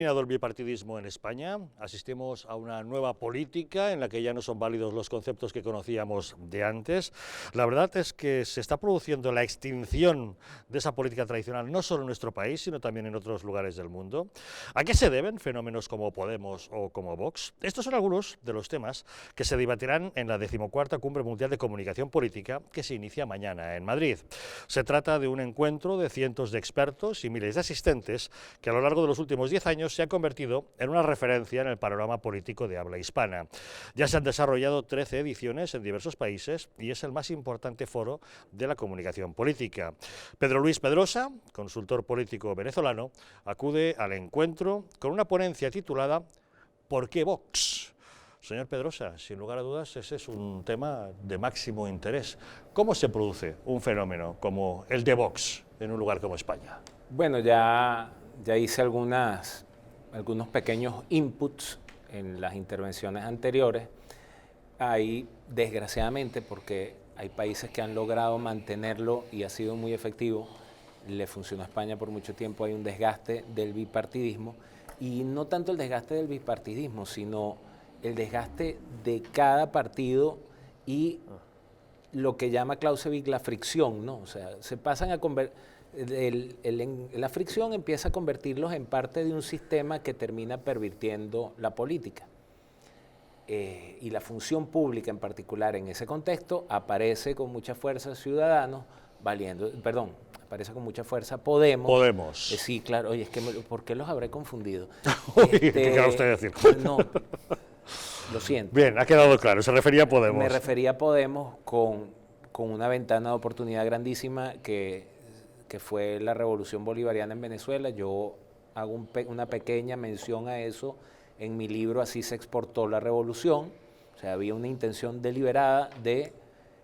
Terminado el bipartidismo en España, asistimos a una nueva política en la que ya no son válidos los conceptos que conocíamos de antes. La verdad es que se está produciendo la extinción de esa política tradicional, no solo en nuestro país, sino también en otros lugares del mundo. ¿A qué se deben fenómenos como Podemos o como Vox? Estos son algunos de los temas que se debatirán en la 14ª Cumbre Mundial de Comunicación Política que se inicia mañana en Madrid. Se trata de un encuentro de cientos de expertos y miles de asistentes que a lo largo de los últimos 10 años se ha convertido en una referencia en el panorama político de habla hispana. Ya se han desarrollado 13 ediciones en diversos países y es el más importante foro de la comunicación política. Pedro Luis Pedrosa, consultor político venezolano, acude al encuentro con una ponencia titulada ¿Por qué Vox? Señor Pedrosa, sin lugar a dudas, ese es un tema de máximo interés. ¿Cómo se produce un fenómeno como el de Vox en un lugar como España? Bueno, ya hice algunos pequeños inputs en las intervenciones anteriores. Hay, desgraciadamente, porque hay países que han logrado mantenerlo y ha sido muy efectivo, le funcionó a España por mucho tiempo, hay un desgaste del bipartidismo, y no tanto el desgaste del bipartidismo, sino el desgaste de cada partido y lo que llama Clausewitz la fricción, ¿no? O sea, se pasan a la fricción empieza a convertirlos en parte de un sistema que termina pervirtiendo la política. Y la función pública en particular en ese contexto aparece con mucha fuerza Ciudadanos, aparece con mucha fuerza Podemos. Sí, claro, oye, es que ¿por qué los habré confundido? ¿Qué quiere usted decir? No, lo siento. Bien, ha quedado claro, se refería a Podemos. Me refería a Podemos con una ventana de oportunidad grandísima que fue la revolución bolivariana en Venezuela. Yo hago una pequeña mención a eso en mi libro Así se exportó la revolución. O sea, había una intención deliberada de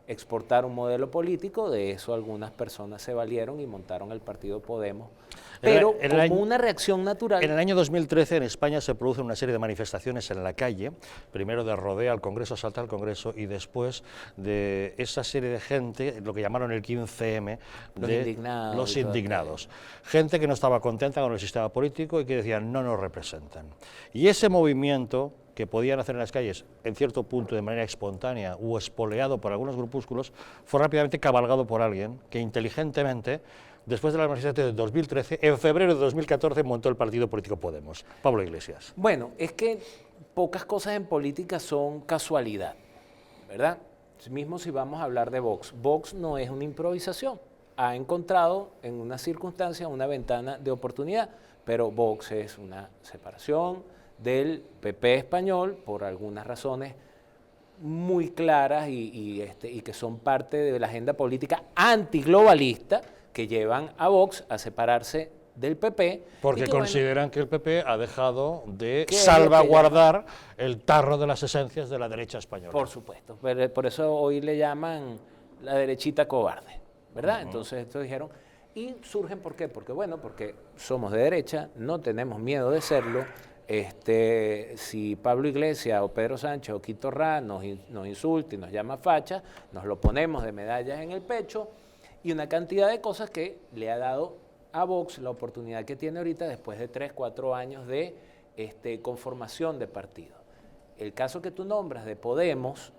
exportar un modelo político, de eso algunas personas se valieron y montaron el partido Podemos, pero como una reacción natural. En el año 2013 en España se producen una serie de manifestaciones en la calle, primero de rodea al Congreso, asalta al Congreso, y después de esa serie de gente, lo que llamaron el 15M, los indignados. Gente que no estaba contenta con el sistema político y que decían no nos representan. Y ese movimiento que podían hacer en las calles, en cierto punto de manera espontánea o espoleado por algunos grupúsculos, fue rápidamente cabalgado por alguien que inteligentemente, después de la manifestación de 2013, en febrero de 2014 montó el partido político Podemos. Pablo Iglesias. Bueno, es que pocas cosas en política son casualidad, ¿verdad? Mismo si vamos a hablar de Vox. Vox no es una improvisación. Ha encontrado en una circunstancia una ventana de oportunidad, pero Vox es una separación del PP español por algunas razones muy claras y que son parte de la agenda política antiglobalista que llevan a Vox a separarse del PP. Porque consideran que el PP ha dejado de salvaguardar el tarro de las esencias de la derecha española. Por supuesto, por eso hoy le llaman la derechita cobarde, ¿verdad? Entonces esto dijeron, y surgen ¿por qué? Porque somos de derecha, no tenemos miedo de serlo. Si Pablo Iglesias o Pedro Sánchez o Quito Rá nos insulta y nos llama facha, nos lo ponemos de medallas en el pecho y una cantidad de cosas que le ha dado a Vox la oportunidad que tiene ahorita después de 3, 4 años de conformación de partido. El caso que tú nombras de Podemos,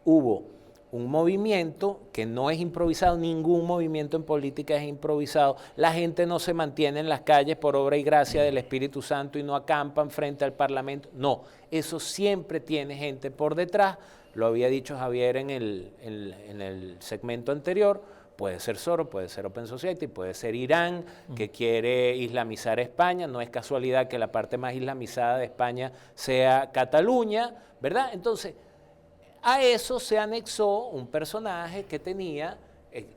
hubo un movimiento que no es improvisado, ningún movimiento en política es improvisado, la gente no se mantiene en las calles por obra y gracia del Espíritu Santo y no acampan frente al Parlamento, no, eso siempre tiene gente por detrás, lo había dicho Javier en el segmento anterior, puede ser Soros, puede ser Open Society, puede ser Irán, que quiere islamizar España, no es casualidad que la parte más islamizada de España sea Cataluña, ¿verdad? Entonces, a eso se anexó un personaje que tenía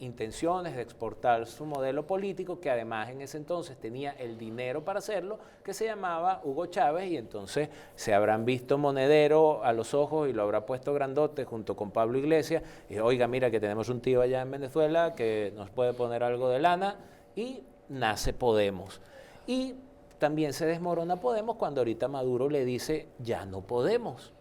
intenciones de exportar su modelo político, que además en ese entonces tenía el dinero para hacerlo, que se llamaba Hugo Chávez, y entonces se habrán visto monedero a los ojos y lo habrá puesto grandote junto con Pablo Iglesias, y oiga, mira que tenemos un tío allá en Venezuela que nos puede poner algo de lana, y nace Podemos. Y también se desmorona Podemos cuando ahorita Maduro le dice, ya no podemos.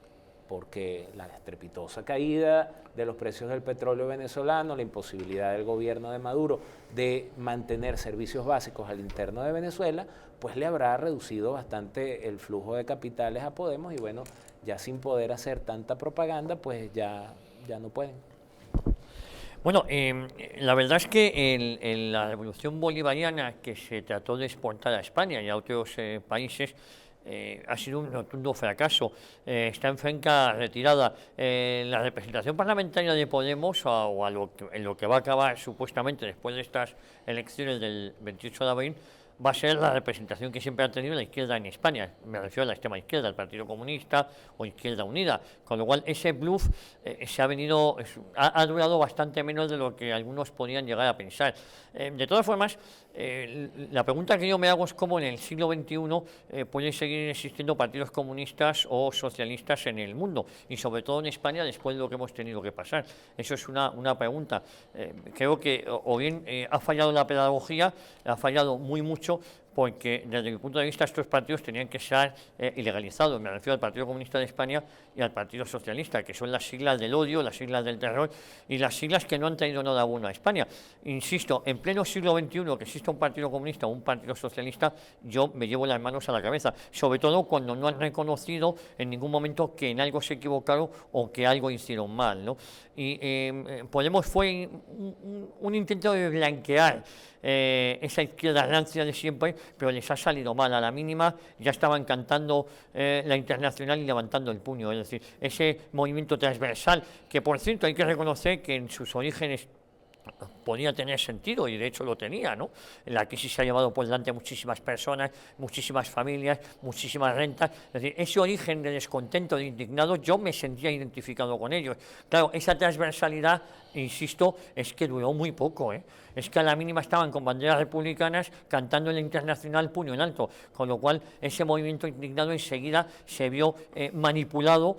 porque la estrepitosa caída de los precios del petróleo venezolano, la imposibilidad del gobierno de Maduro de mantener servicios básicos al interno de Venezuela, pues le habrá reducido bastante el flujo de capitales a Podemos y bueno, ya sin poder hacer tanta propaganda, pues ya no pueden. Bueno, la verdad es que la revolución bolivariana que se trató de exportar a España y a otros países ha sido un rotundo fracaso. Está en franca retirada. La representación parlamentaria de Podemos, en lo que va a acabar supuestamente después de estas elecciones del 28 de abril, va a ser la representación que siempre ha tenido la izquierda en España. Me refiero a la extrema izquierda, el Partido Comunista o Izquierda Unida. Con lo cual, ese bluff ha durado bastante menos de lo que algunos podían llegar a pensar. De todas formas, la pregunta que yo me hago es cómo en el siglo XXI pueden seguir existiendo partidos comunistas o socialistas en el mundo, y sobre todo en España después de lo que hemos tenido que pasar. Eso es una pregunta. Creo que o bien ha fallado la pedagogía, ha fallado mucho, porque desde mi punto de vista estos partidos tenían que ser ilegalizados. Me refiero al Partido Comunista de España y al Partido Socialista, que son las siglas del odio, las siglas del terror y las siglas que no han traído nada bueno a España. Insisto, en pleno siglo XXI que exista un Partido Comunista o un Partido Socialista, yo me llevo las manos a la cabeza, sobre todo cuando no han reconocido en ningún momento que en algo se equivocaron o que algo hicieron mal, ¿no? Y Podemos fue un intento de blanquear esa izquierda rancia de siempre, pero les ha salido mal. A la mínima ya estaban cantando la Internacional y levantando el puño. Es decir, ese movimiento transversal, que por cierto hay que reconocer que en sus orígenes podía tener sentido, y de hecho lo tenía, ¿no? La crisis se ha llevado por delante a muchísimas personas, muchísimas familias, muchísimas rentas. Es decir, ese origen de descontento, de indignados, yo me sentía identificado con ellos. Claro, esa transversalidad, insisto, es que duró muy poco, ¿eh? Es que a la mínima estaban con banderas republicanas cantando en la Internacional puño en alto, con lo cual ese movimiento indignado enseguida se vio manipulado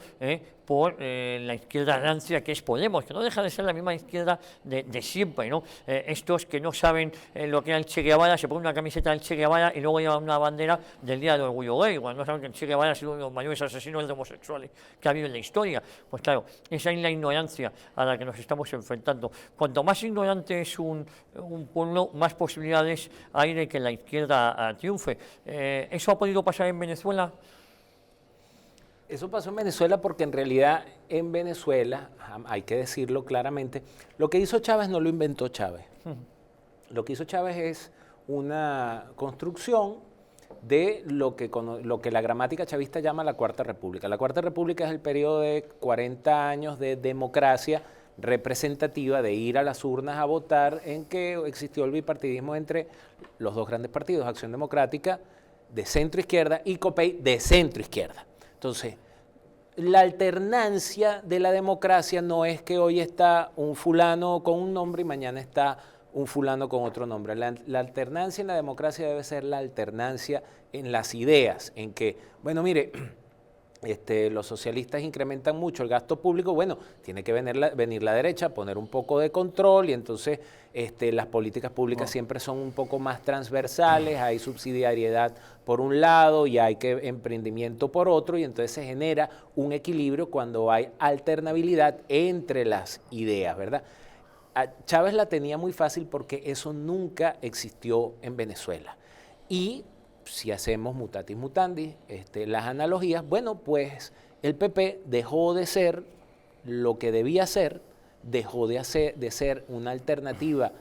por la izquierda rancia que es Podemos, que no deja de ser la misma izquierda de siempre, ¿no? Estos que no saben lo que era el Che Guevara, se ponen una camiseta del Che Guevara y luego llevan una bandera del Día del Orgullo Gay, cuando no saben que el Che Guevara ha sido uno de los mayores asesinos de homosexuales que ha habido en la historia. Pues claro, esa es la ignorancia a la que nos estamos enfrentando. Cuanto más ignorante es un pueblo, más posibilidades hay de que la izquierda triunfe. ¿Eso ha podido pasar en Venezuela? Eso pasó en Venezuela porque en realidad en Venezuela, hay que decirlo claramente, lo que hizo Chávez no lo inventó Chávez. Lo que hizo Chávez es una construcción de lo que la gramática chavista llama la Cuarta República. La Cuarta República es el periodo de 40 años de democracia representativa, de ir a las urnas a votar, en que existió el bipartidismo entre los dos grandes partidos, Acción Democrática de centro izquierda y COPEI de centro izquierda. Entonces, la alternancia de la democracia no es que hoy está un fulano con un nombre y mañana está un fulano con otro nombre. La alternancia en la democracia debe ser la alternancia en las ideas, en que, bueno, mire, los socialistas incrementan mucho el gasto público, bueno, tiene que venir la derecha, poner un poco de control y entonces las políticas públicas siempre son un poco más transversales, hay subsidiariedad por un lado y hay emprendimiento por otro, y entonces se genera un equilibrio cuando hay alternabilidad entre las ideas, ¿verdad? Chávez la tenía muy fácil porque eso nunca existió en Venezuela. Y si hacemos mutatis mutandis, las analogías, bueno, pues el PP dejó de ser lo que debía ser, dejó de ser una alternativa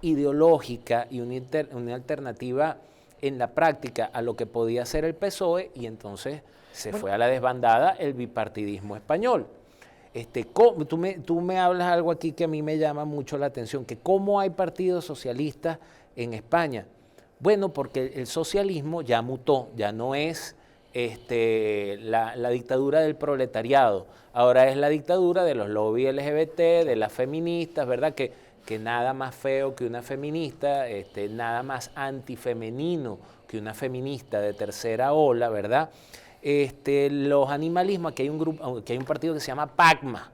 ideológica y una alternativa en la práctica a lo que podía ser el PSOE, y entonces se fue a la desbandada el bipartidismo español. Tú me hablas algo aquí que a mí me llama mucho la atención, que cómo hay partidos socialistas en España. Bueno, porque el socialismo ya mutó, ya no es la dictadura del proletariado, ahora es la dictadura de los lobbies LGBT, de las feministas, ¿verdad? Que nada más feo que una feminista, nada más antifemenino que una feminista de tercera ola, ¿verdad? Los animalismos, aquí hay un partido que se llama PACMA,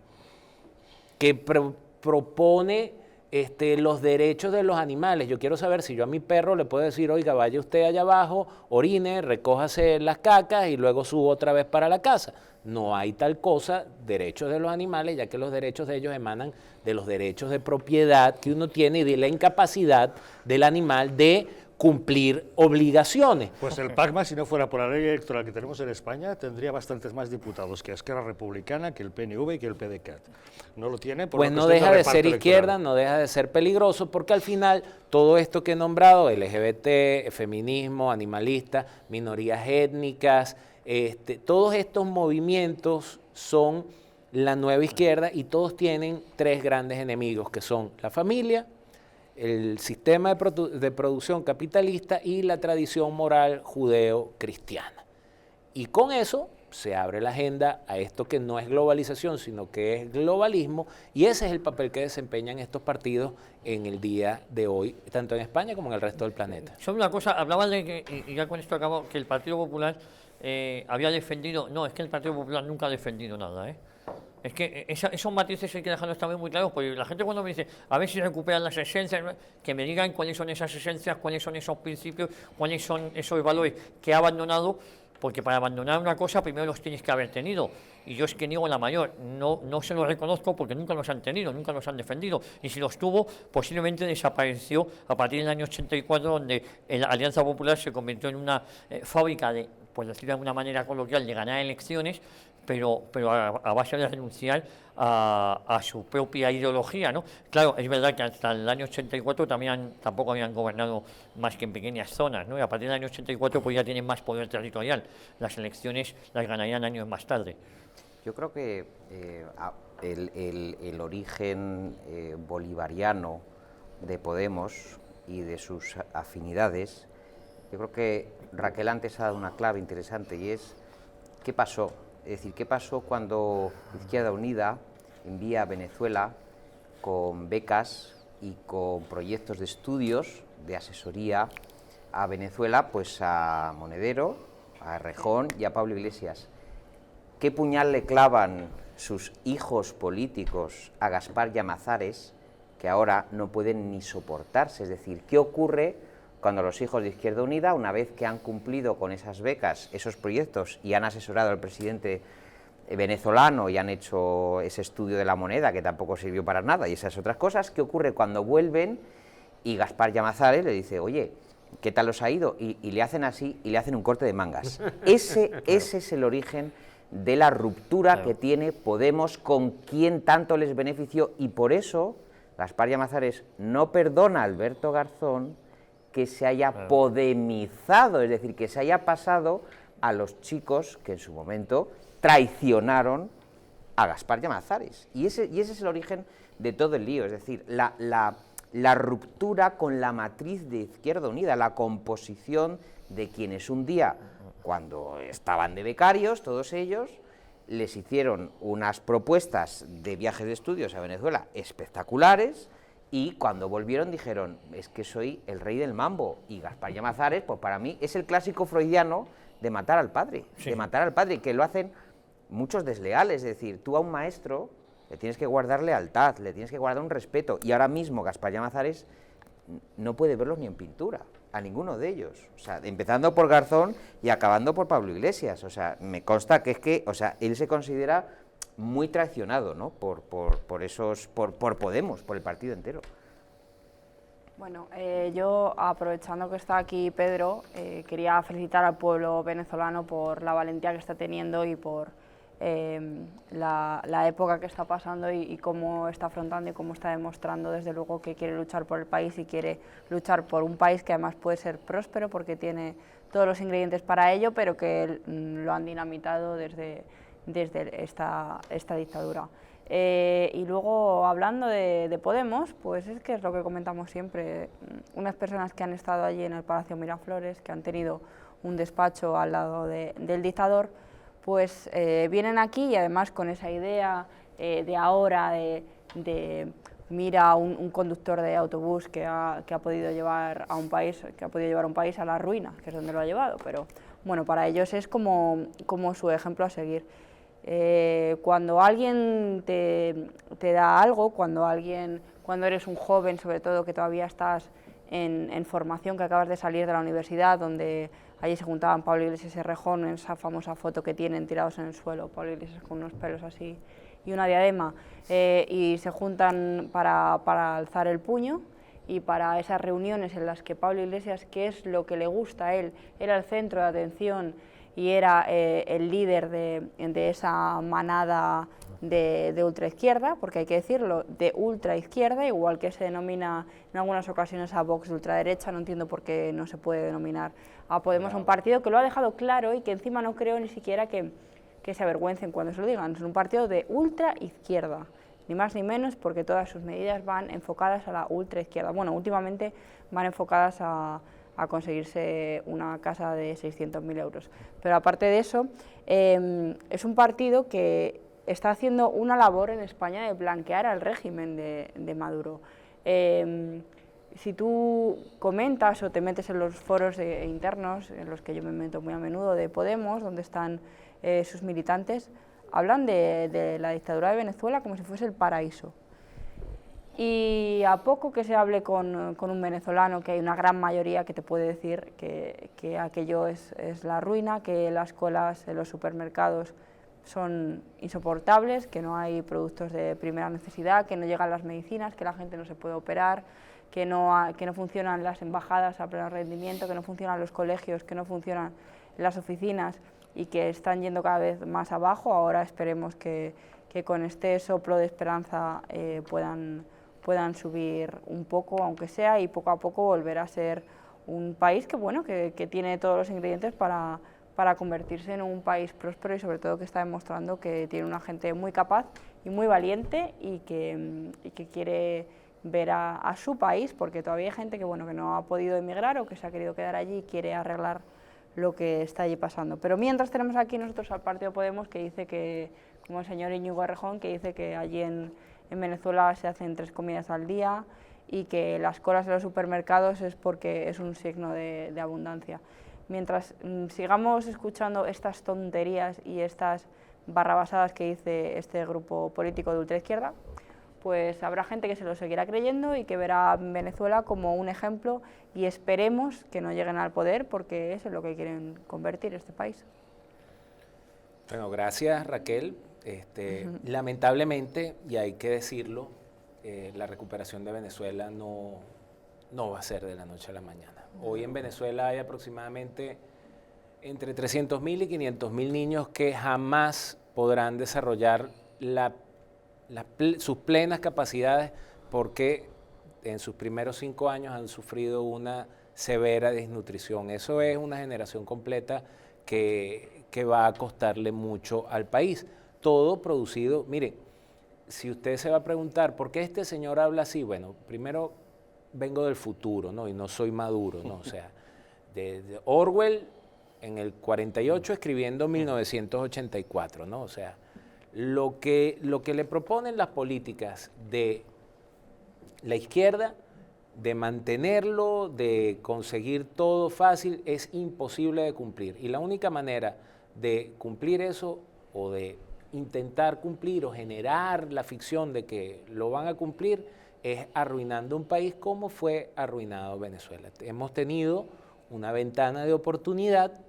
que propone los derechos de los animales. Yo quiero saber si yo a mi perro le puedo decir, oiga, vaya usted allá abajo, orine, recójase las cacas y luego subo otra vez para la casa. No hay tal cosa, derechos de los animales, ya que los derechos de ellos emanan de los derechos de propiedad que uno tiene y de la incapacidad del animal de cumplir obligaciones. Pues el PACMA, si no fuera por la ley electoral que tenemos en España, tendría bastantes más diputados que Esquerra Republicana, que el PNV y que el PDeCAT. No lo tiene por Pues una no cuestión deja de reparto ser izquierda, electoral. no deja de ser peligroso, porque al final todo esto que he nombrado, LGBT, feminismo, animalista, minorías étnicas, todos estos movimientos son la nueva izquierda y todos tienen tres grandes enemigos, que son la familia, el sistema de producción capitalista y la tradición moral judeo-cristiana. Y con eso se abre la agenda a esto que no es globalización, sino que es globalismo, y ese es el papel que desempeñan estos partidos en el día de hoy, tanto en España como en el resto del planeta. Solo una cosa, hablaba de que, y ya con esto acabo, que el Partido Popular había defendido, no, es que el Partido Popular nunca ha defendido nada, ¿eh? Es que esos matices hay que dejarlos también muy claros, porque la gente cuando me dice, a ver si recuperan las esencias, que me digan cuáles son esas esencias, cuáles son esos principios, cuáles son esos valores que ha abandonado, porque para abandonar una cosa primero los tienes que haber tenido. Y yo es que niego la mayor, no se los reconozco porque nunca los han tenido, nunca los han defendido. Y si los tuvo, posiblemente desapareció a partir del año 84, donde la Alianza Popular se convirtió en una fábrica de, por decirlo de alguna manera coloquial, de ganar elecciones, pero a base de renunciar a su propia ideología, ¿no? Claro, es verdad que hasta el año 84 tampoco habían gobernado más que en pequeñas zonas, ¿no? Y a partir del año 84 pues ya tienen más poder territorial. Las elecciones las ganarían años más tarde. Yo creo que el origen bolivariano de Podemos y de sus afinidades, yo creo que Raquel antes ha dado una clave interesante y es ¿qué pasó? Es decir, ¿qué pasó cuando Izquierda Unida envía a Venezuela con becas y con proyectos de estudios, de asesoría a Venezuela, pues a Monedero, a Errejón y a Pablo Iglesias? ¿Qué puñal le clavan sus hijos políticos a Gaspar Llamazares, que ahora no pueden ni soportarse? Es decir, ¿qué ocurre cuando los hijos de Izquierda Unida, una vez que han cumplido con esas becas, esos proyectos y han asesorado al presidente venezolano y han hecho ese estudio de la moneda que tampoco sirvió para nada y esas otras cosas, qué ocurre cuando vuelven y Gaspar Llamazares le dice, oye, ¿qué tal os ha ido? Y le hacen así y le hacen un corte de mangas. Ese es el origen de la ruptura que tiene Podemos con quien tanto les benefició, y por eso Gaspar Llamazares no perdona a Alberto Garzón que se haya podemizado, es decir, que se haya pasado a los chicos que en su momento traicionaron a Gaspar Llamazares. Y ese es el origen de todo el lío, es decir, la ruptura con la matriz de Izquierda Unida, la composición de quienes un día, cuando estaban de becarios, todos ellos, les hicieron unas propuestas de viajes de estudios a Venezuela espectaculares, y cuando volvieron dijeron, es que soy el rey del mambo, y Gaspar Llamazares, pues para mí es el clásico freudiano de matar al padre, que lo hacen muchos desleales, es decir, tú a un maestro le tienes que guardar lealtad, le tienes que guardar un respeto, y ahora mismo Gaspar Llamazares no puede verlos ni en pintura, a ninguno de ellos, o sea, empezando por Garzón y acabando por Pablo Iglesias, o sea, me consta que es que, o sea, él se considera muy traicionado, ¿no? por Podemos, por el partido entero. Bueno, yo, aprovechando que está aquí Pedro, quería felicitar al pueblo venezolano por la valentía que está teniendo y por la época que está pasando y cómo está afrontando y cómo está demostrando desde luego que quiere luchar por el país y quiere luchar por un país que además puede ser próspero porque tiene todos los ingredientes para ello, pero que lo han dinamitado desde esta dictadura. Y luego, hablando de Podemos, pues es que es lo que comentamos siempre, unas personas que han estado allí en el Palacio Miraflores, que han tenido un despacho al lado del dictador, pues vienen aquí y además con esa idea de ahora de mira un conductor de autobús que ha podido llevar a un país a la ruina, que es donde lo ha llevado, pero bueno, para ellos es como su ejemplo a seguir. Cuando alguien te da algo, cuando alguien cuando eres un joven, sobre todo que todavía estás en formación, que acabas de salir de la universidad, donde allí se juntaban Pablo Iglesias y Rejón, en esa famosa foto que tienen tirados en el suelo, Pablo Iglesias con unos pelos así y una diadema, y se juntan para alzar el puño, y para esas reuniones en las que Pablo Iglesias, que es lo que le gusta a él, era el centro de atención y era el líder de esa manada de ultraizquierda, porque hay que decirlo, de ultraizquierda, igual que se denomina en algunas ocasiones a Vox de ultraderecha, no entiendo por qué no se puede denominar a Podemos un partido que lo ha dejado claro y que encima no creo ni siquiera que se avergüencen cuando se lo digan. Es un partido de ultraizquierda, ni más ni menos, porque todas sus medidas van enfocadas a la ultraizquierda. Bueno, últimamente van enfocadas a conseguirse una casa de 600.000 euros. Pero aparte de eso, es un partido que está haciendo una labor en España de blanquear al régimen de Maduro. Si tú comentas o te metes en los foros internos, en los que yo me meto muy a menudo, de Podemos, donde están sus militantes, hablan de la dictadura de Venezuela como si fuese el paraíso. Y a poco que se hable con un venezolano, que hay una gran mayoría que te puede decir que aquello es la ruina, que las colas en los supermercados son insoportables, que no hay productos de primera necesidad, que no llegan las medicinas, que la gente no se puede operar, que no funcionan las embajadas a pleno rendimiento, que no funcionan los colegios, que no funcionan las oficinas y que están yendo cada vez más abajo. Ahora esperemos que con este soplo de esperanza puedan subir un poco, aunque sea, y poco a poco volver a ser un país que tiene todos los ingredientes para convertirse en un país próspero y sobre todo que está demostrando que tiene una gente muy capaz y muy valiente y que quiere ver a su país, porque todavía hay gente que no ha podido emigrar o que se ha querido quedar allí y quiere arreglar lo que está allí pasando. Pero mientras tenemos aquí nosotros al Partido Podemos, que dice que, como el señor Íñigo Errejón, que dice que allí en Venezuela se hacen 3 comidas al día y que las colas de los supermercados es porque es un signo de abundancia. Mientras sigamos escuchando estas tonterías y estas barrabasadas que dice este grupo político de ultraizquierda, pues habrá gente que se lo seguirá creyendo y que verá a Venezuela como un ejemplo y esperemos que no lleguen al poder porque eso es lo que quieren convertir este país. Bueno, gracias Raquel. Lamentablemente, y hay que decirlo, la recuperación de Venezuela no va a ser de la noche a la mañana. Hoy en Venezuela hay aproximadamente entre 300.000 y 500.000 niños que jamás podrán desarrollar sus plenas capacidades porque en sus primeros 5 años han sufrido una severa desnutrición. Eso es una generación completa que va a costarle mucho al país. Todo producido, mire, si usted se va a preguntar por qué este señor habla así, bueno, primero vengo del futuro, ¿no? Y no soy Maduro, ¿no? O sea, de Orwell en el 48 escribiendo 1984, ¿no? O sea, lo que le proponen las políticas de la izquierda, de mantenerlo, de conseguir todo fácil, es imposible de cumplir. Y la única manera de cumplir eso o de intentar cumplir o generar la ficción de que lo van a cumplir es arruinando un país como fue arruinado Venezuela. Hemos tenido una ventana de oportunidad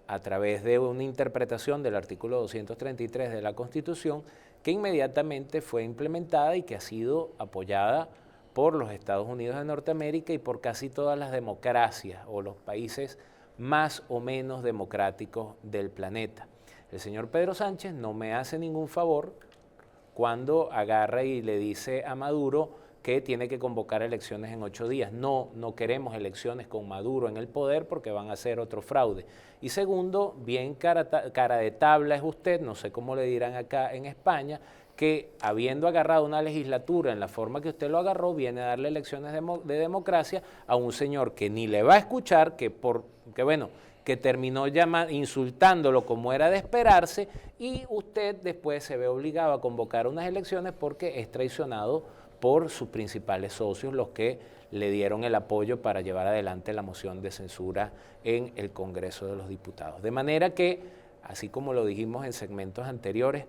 a través de una interpretación del artículo 233 de la Constitución que inmediatamente fue implementada y que ha sido apoyada por los Estados Unidos de Norteamérica y por casi todas las democracias o los países más o menos democráticos del planeta. El señor Pedro Sánchez no me hace ningún favor cuando agarra y le dice a Maduro que tiene que convocar elecciones en 8 días. No queremos elecciones con Maduro en el poder porque van a ser otro fraude. Y segundo, bien cara de tabla es usted, no sé cómo le dirán acá en España, que habiendo agarrado una legislatura en la forma que usted lo agarró, viene a darle elecciones de democracia a un señor que ni le va a escuchar, que terminó insultándolo como era de esperarse, y usted después se ve obligado a convocar unas elecciones porque es traicionado por sus principales socios, los que le dieron el apoyo para llevar adelante la moción de censura en el Congreso de los Diputados. De manera que, así como lo dijimos en segmentos anteriores,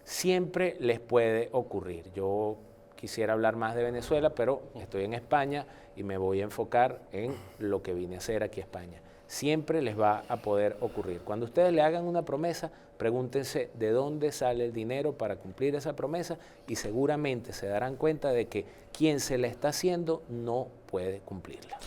siempre les puede ocurrir. Yo quisiera hablar más de Venezuela, pero estoy en España y me voy a enfocar en lo que vine a hacer aquí a España. Siempre les va a poder ocurrir. Cuando ustedes le hagan una promesa, pregúntense de dónde sale el dinero para cumplir esa promesa y seguramente se darán cuenta de que quien se la está haciendo no puede cumplirla.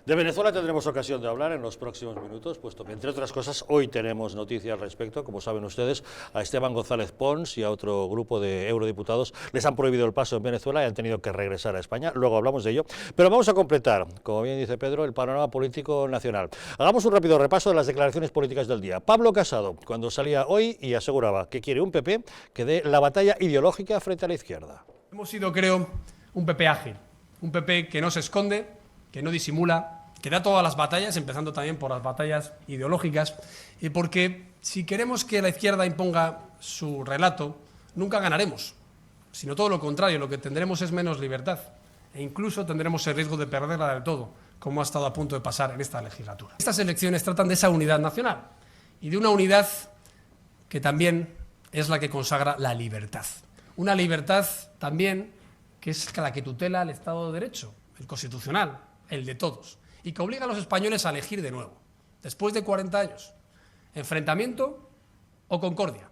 De Venezuela tendremos ocasión de hablar en los próximos minutos, puesto que, entre otras cosas, hoy tenemos noticias al respecto. Como saben ustedes, a Esteban González Pons y a otro grupo de eurodiputados les han prohibido el paso en Venezuela y han tenido que regresar a España. Luego hablamos de ello. Pero vamos a completar, como bien dice Pedro, el panorama político nacional. Hagamos un rápido repaso de las declaraciones políticas del día. Pablo Casado, cuando salía hoy y aseguraba que quiere un PP que dé la batalla ideológica frente a la izquierda. Hemos sido, creo, un PP ágil, un PP que no se esconde, que no disimula, que da todas las batallas, empezando también por las batallas ideológicas, y porque si queremos que la izquierda imponga su relato, nunca ganaremos, sino todo lo contrario, lo que tendremos es menos libertad, e incluso tendremos el riesgo de perderla del todo, como ha estado a punto de pasar en esta legislatura. Estas elecciones tratan de esa unidad nacional, y de una unidad que también es la que consagra la libertad. Una libertad también que es la que tutela el Estado de Derecho, el constitucional, el de todos, y que obliga a los españoles a elegir de nuevo, después de 40 años, enfrentamiento o concordia.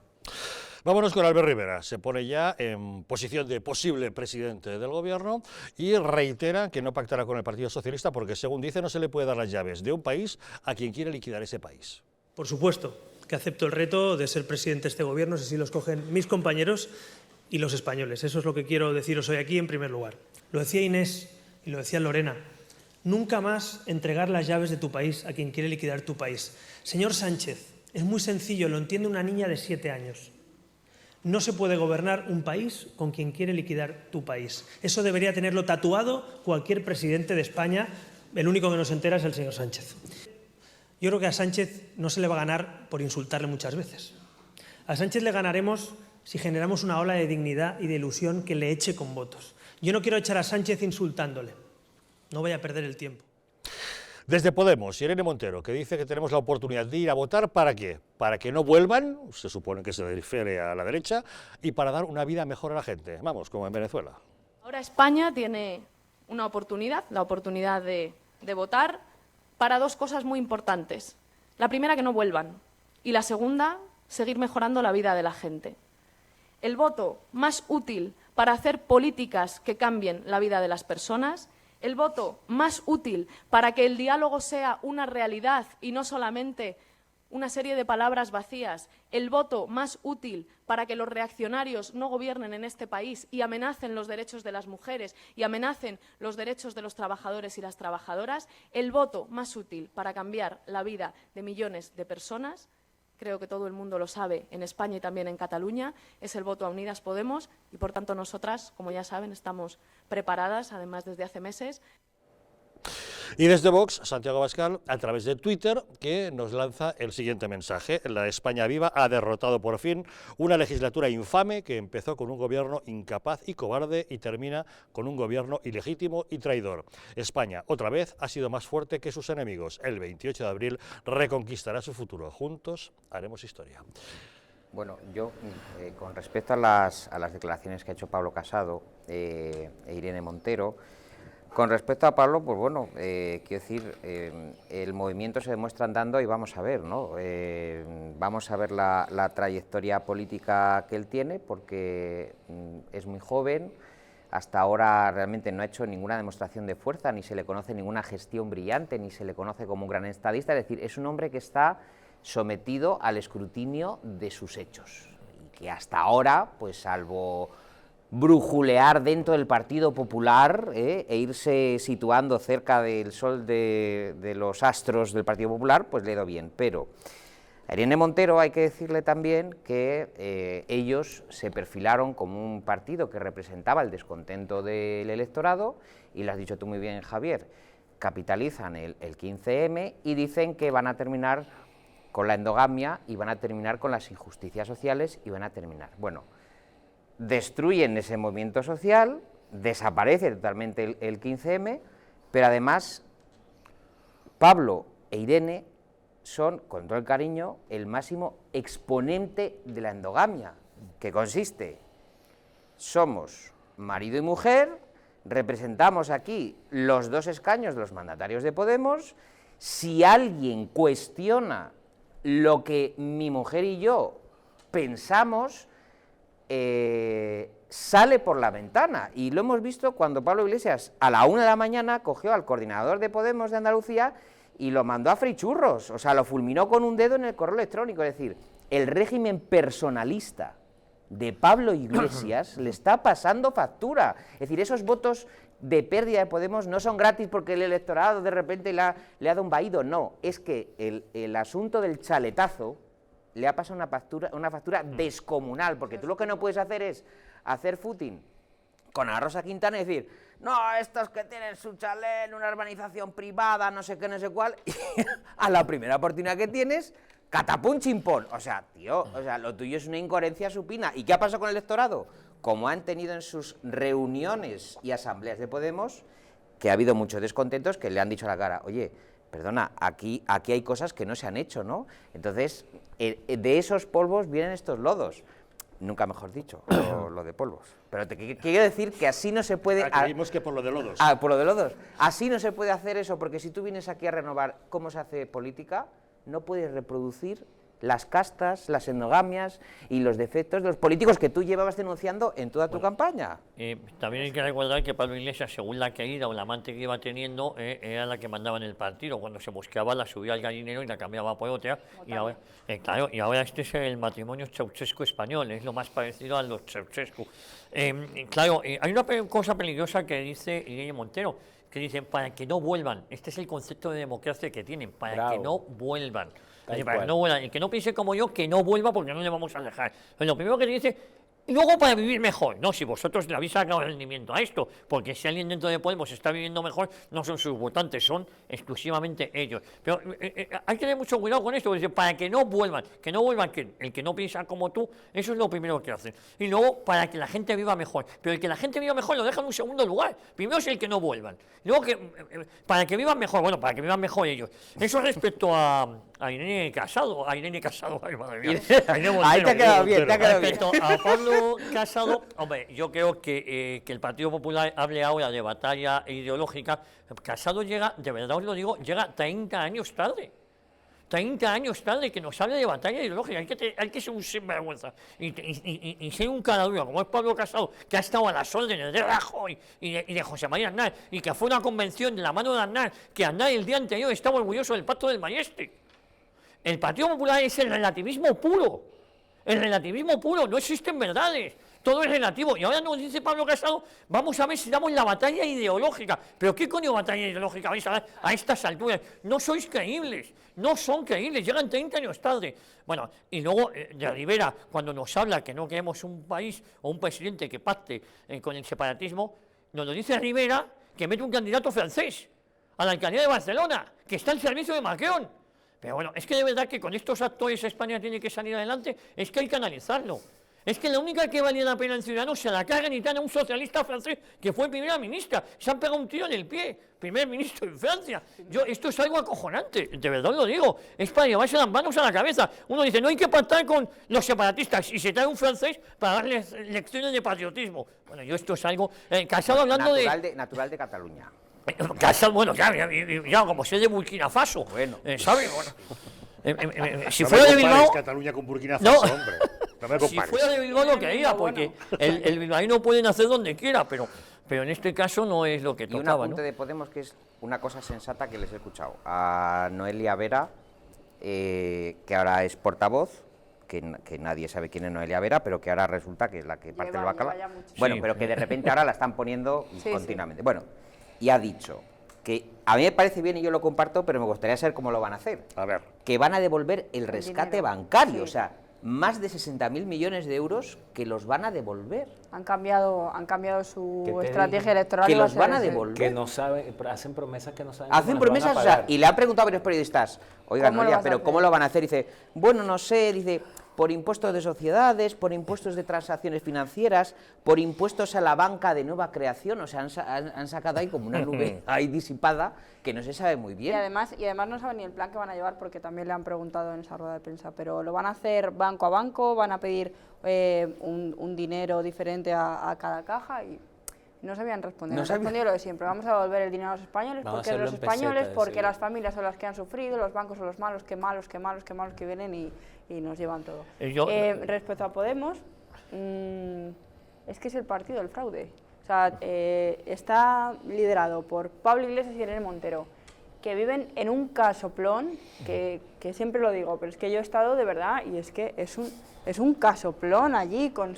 Vámonos con Albert Rivera. Se pone ya en posición de posible presidente del gobierno y reitera que no pactará con el Partido Socialista porque, según dice, no se le puede dar las llaves de un país a quien quiere liquidar ese país. Por supuesto que acepto el reto de ser presidente de este gobierno si así lo escogen mis compañeros y los españoles. Eso es lo que quiero deciros hoy aquí en primer lugar. Lo decía Inés y lo decía Lorena. Nunca más entregar las llaves de tu país a quien quiere liquidar tu país. Señor Sánchez, es muy sencillo, lo entiende una niña de 7 años. No se puede gobernar un país con quien quiere liquidar tu país. Eso debería tenerlo tatuado cualquier presidente de España. El único que no se entera es el señor Sánchez. Yo creo que a Sánchez no se le va a ganar por insultarle muchas veces. A Sánchez le ganaremos si generamos una ola de dignidad y de ilusión que le eche con votos. Yo no quiero echar a Sánchez insultándole. No vaya a perder el tiempo. Desde Podemos, Irene Montero, que dice que tenemos la oportunidad de ir a votar, ¿para qué? Para que no vuelvan, se supone que se refiere a la derecha, y para dar una vida mejor a la gente. Vamos, como en Venezuela. Ahora España tiene una oportunidad, la oportunidad de votar para 2 cosas muy importantes. La primera, que no vuelvan, y la segunda, seguir mejorando la vida de la gente. El voto más útil para hacer políticas que cambien la vida de las personas, el voto más útil para que el diálogo sea una realidad y no solamente una serie de palabras vacías, el voto más útil para que los reaccionarios no gobiernen en este país y amenacen los derechos de las mujeres y amenacen los derechos de los trabajadores y las trabajadoras, el voto más útil para cambiar la vida de millones de personas, creo que todo el mundo lo sabe en España y también en Cataluña, es el voto a Unidas Podemos y, por tanto, nosotras, como ya saben, estamos preparadas, además desde hace meses. Y desde Vox, Santiago Abascal, a través de Twitter, que nos lanza el siguiente mensaje. La España Viva ha derrotado por fin una legislatura infame que empezó con un gobierno incapaz y cobarde y termina con un gobierno ilegítimo y traidor. España, otra vez, ha sido más fuerte que sus enemigos. El 28 de abril reconquistará su futuro. Juntos haremos historia. Bueno, yo, con respecto a las declaraciones que ha hecho Pablo Casado e Irene Montero, con respecto a Pablo, pues bueno, quiero decir, el movimiento se demuestra andando y vamos a ver, ¿no? Vamos a ver la trayectoria política que él tiene, porque es muy joven, hasta ahora realmente no ha hecho ninguna demostración de fuerza, ni se le conoce ninguna gestión brillante, ni se le conoce como un gran estadista, es decir, es un hombre que está sometido al escrutinio de sus hechos, y que hasta ahora, pues salvo brujulear dentro del Partido Popular e irse situando cerca del sol de los astros del Partido Popular, pues le ha ido bien. Pero a Irene Montero hay que decirle también que ellos se perfilaron como un partido que representaba el descontento del electorado, y lo has dicho tú muy bien, Javier, capitalizan el 15M y dicen que van a terminar con la endogamia y van a terminar con las injusticias sociales y van a terminar, bueno, destruyen ese movimiento social, desaparece totalmente el 15M, pero además Pablo e Irene son, con todo el cariño, el máximo exponente de la endogamia, que consiste, somos marido y mujer, representamos aquí los 2 escaños de los mandatarios de Podemos. Si alguien cuestiona lo que mi mujer y yo pensamos, sale por la ventana. Y lo hemos visto cuando Pablo Iglesias a la 1 de la mañana cogió al coordinador de Podemos de Andalucía y lo mandó a frichurros, o sea, lo fulminó con un dedo en el correo electrónico. Es decir, el régimen personalista de Pablo Iglesias le está pasando factura. Es decir, esos votos de pérdida de Podemos no son gratis porque el electorado de repente le ha dado un vaído, no, es que el asunto del chaletazo le ha pasado una factura descomunal, porque tú lo que no puedes hacer es hacer footing con a Rosa Quintana y decir, no, estos que tienen su chalet en una urbanización privada, no sé qué, no sé cuál, y a la primera oportunidad que tienes, catapum chimpón. O sea, tío, o sea, lo tuyo es una incoherencia supina. ¿Y qué ha pasado con el electorado? Como han tenido en sus reuniones y asambleas de Podemos, que ha habido muchos descontentos que le han dicho a la cara, oye, perdona, aquí hay cosas que no se han hecho, ¿no? Entonces, de esos polvos vienen estos lodos. Nunca mejor dicho, lo de polvos. Pero te quiero decir que así no se puede... Creímos que por lo de lodos. Por lo de lodos. Así no se puede hacer eso, porque si tú vienes aquí a renovar cómo se hace política, no puedes reproducir las castas, las endogamias y los defectos de los políticos que tú llevabas denunciando en toda tu campaña. También hay que recordar que Pablo Iglesias, según la querida o la amante que iba teniendo, era la que mandaba en el partido. Cuando se buscaba, la subía al gallinero y la cambiaba por otra. Y ahora, claro, y ahora este es el matrimonio Ceausescu español, es lo más parecido a los Ceausescu. Claro, hay una cosa peligrosa que dice Irene Montero, que dicen, para que no vuelvan. Este es el concepto de democracia que tienen, para que no vuelvan. Para que no vuelvan. El que no piense como yo, que no vuelva porque no le vamos a dejar. Pues lo primero que te dice, y luego para vivir mejor. No, si vosotros le habéis sacado rendimiento a esto, porque si alguien dentro de Podemos está viviendo mejor, no son sus votantes, son exclusivamente ellos. Pero hay que tener mucho cuidado con esto, porque para que no vuelvan, que el que no piensa como tú, eso es lo primero que hacen. Y luego, para que la gente viva mejor. Pero el que la gente viva mejor lo dejan en un segundo lugar. Primero es el que no vuelvan. Luego, para que vivan mejor, bueno, para que vivan mejor ellos. Eso respecto a Irene Casado, ay, madre mía. Ahí te ha quedado bien, te ha quedado bien. Respecto a Pablo Casado, hombre, yo creo que el Partido Popular hable ahora de batalla ideológica. Casado llega, de verdad os lo digo, llega 30 años tarde. 30 años tarde que nos hable de batalla ideológica. Hay que ser un sinvergüenza y ser un cara dura, como es Pablo Casado, que ha estado a las órdenes de Rajoy y de José María Aznar, y que fue una convención de la mano de Aznar, que Aznar el día anterior estaba orgulloso del pacto del Majestic. El Partido Popular es el relativismo puro. El relativismo puro, no existen verdades. Todo es relativo. Y ahora nos dice Pablo Casado, vamos a ver si damos la batalla ideológica. ¿Pero qué coño batalla ideológica vais a dar a estas alturas? No sois creíbles, no son creíbles, llegan 30 años tarde. Bueno, y luego de Rivera, cuando nos habla que no queremos un país o un presidente que pacte con el separatismo, nos lo dice Rivera que mete un candidato francés a la alcaldía de Barcelona, que está al servicio de Macron. Pero bueno, es que de verdad que con estos actores España tiene que salir adelante, es que hay que analizarlo. Es que la única que valía la pena en Ciudadanos se la cargan y dan a un socialista francés que fue primera ministra. Se han pegado un tiro en el pie, primer ministro en Francia. Esto es algo acojonante, de verdad lo digo. Es para llevarse las manos a la cabeza. Uno dice, no hay que pactar con los separatistas y se trae un francés para darles lecciones de patriotismo. Bueno, esto es algo... Casado hablando natural de Cataluña. Casado, bueno, ya como soy de Burkina Faso, bueno. ¿sabes? Bueno, si no fuera de Bilbao... Cataluña con Burkina Faso, no. Hombre. No me si fuera de Bilbao lo quería, porque el bilbaíno puede nacer donde quiera, pero en este caso no es lo que tocaba. Y un apunte de Podemos que es una cosa sensata que les he escuchado. A Noelia Vera, que ahora es portavoz, que nadie sabe quién es Noelia Vera, pero que ahora resulta que es la que parte el bacalao. Bueno, sí, pero que de repente ahora la están poniendo continuamente. Sí. Bueno, y ha dicho que a mí me parece bien y yo lo comparto, pero me gustaría saber cómo lo van a hacer. A ver. Que van a devolver el rescate bancario, o sea, más de 60.000 millones de euros que los van a devolver. Han cambiado su estrategia electoral. Que los van a devolver. Que no saben, hacen promesas que no saben. Hacen promesas, o sea, y le han preguntado a varios periodistas, oigan, Noelia, pero ¿cómo lo van a hacer? Dice, bueno, no sé, dice, por impuestos de sociedades, por impuestos de transacciones financieras, por impuestos a la banca de nueva creación, o sea, han sacado ahí como una nube ahí disipada que no se sabe muy bien. Y además no saben ni el plan que van a llevar, porque también le han preguntado en esa rueda de prensa, pero lo van a hacer banco a banco, van a pedir un dinero diferente a cada caja y no sabían responder. No sabían respondido lo de siempre, vamos a devolver el dinero a los españoles, Vamos a porque hacerlo los en españoles, pesetas, porque sí. las familias son las que han sufrido, los bancos son los malos, qué malos que vienen y nos llevan todo. Respecto a Podemos, es que es el partido del fraude. O sea, está liderado por Pablo Iglesias y Irene Montero, que viven en un casoplón, que siempre lo digo, pero es que yo he estado de verdad y es que es un casoplón allí con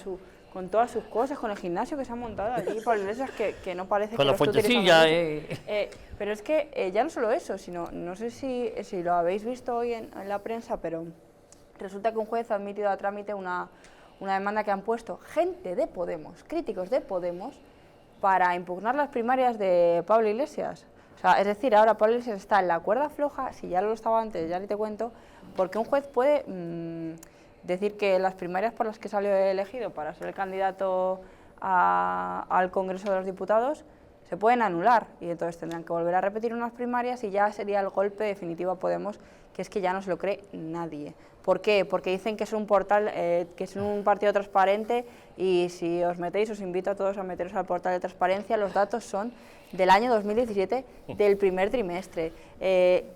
todas sus cosas, con el gimnasio que se ha montado allí, Pablo Iglesias, que no parece Con que la lo esté fuentecilla, utilizando. Pero es que ya no solo eso, sino, no sé si lo habéis visto hoy en la prensa, pero resulta que un juez ha admitido a trámite una demanda que han puesto gente de Podemos, críticos de Podemos, para impugnar las primarias de Pablo Iglesias. O sea, es decir, ahora Pablo Iglesias está en la cuerda floja, si ya lo estaba antes, ya ni te cuento, porque un juez puede decir que las primarias por las que salió elegido para ser el candidato al Congreso de los Diputados se pueden anular y entonces tendrán que volver a repetir unas primarias y ya sería el golpe definitivo a Podemos, que es que ya no se lo cree nadie. ¿Por qué? Porque dicen que es un portal, que es un partido transparente y si os metéis, os invito a todos a meteros al portal de transparencia, los datos son del año 2017, del primer trimestre.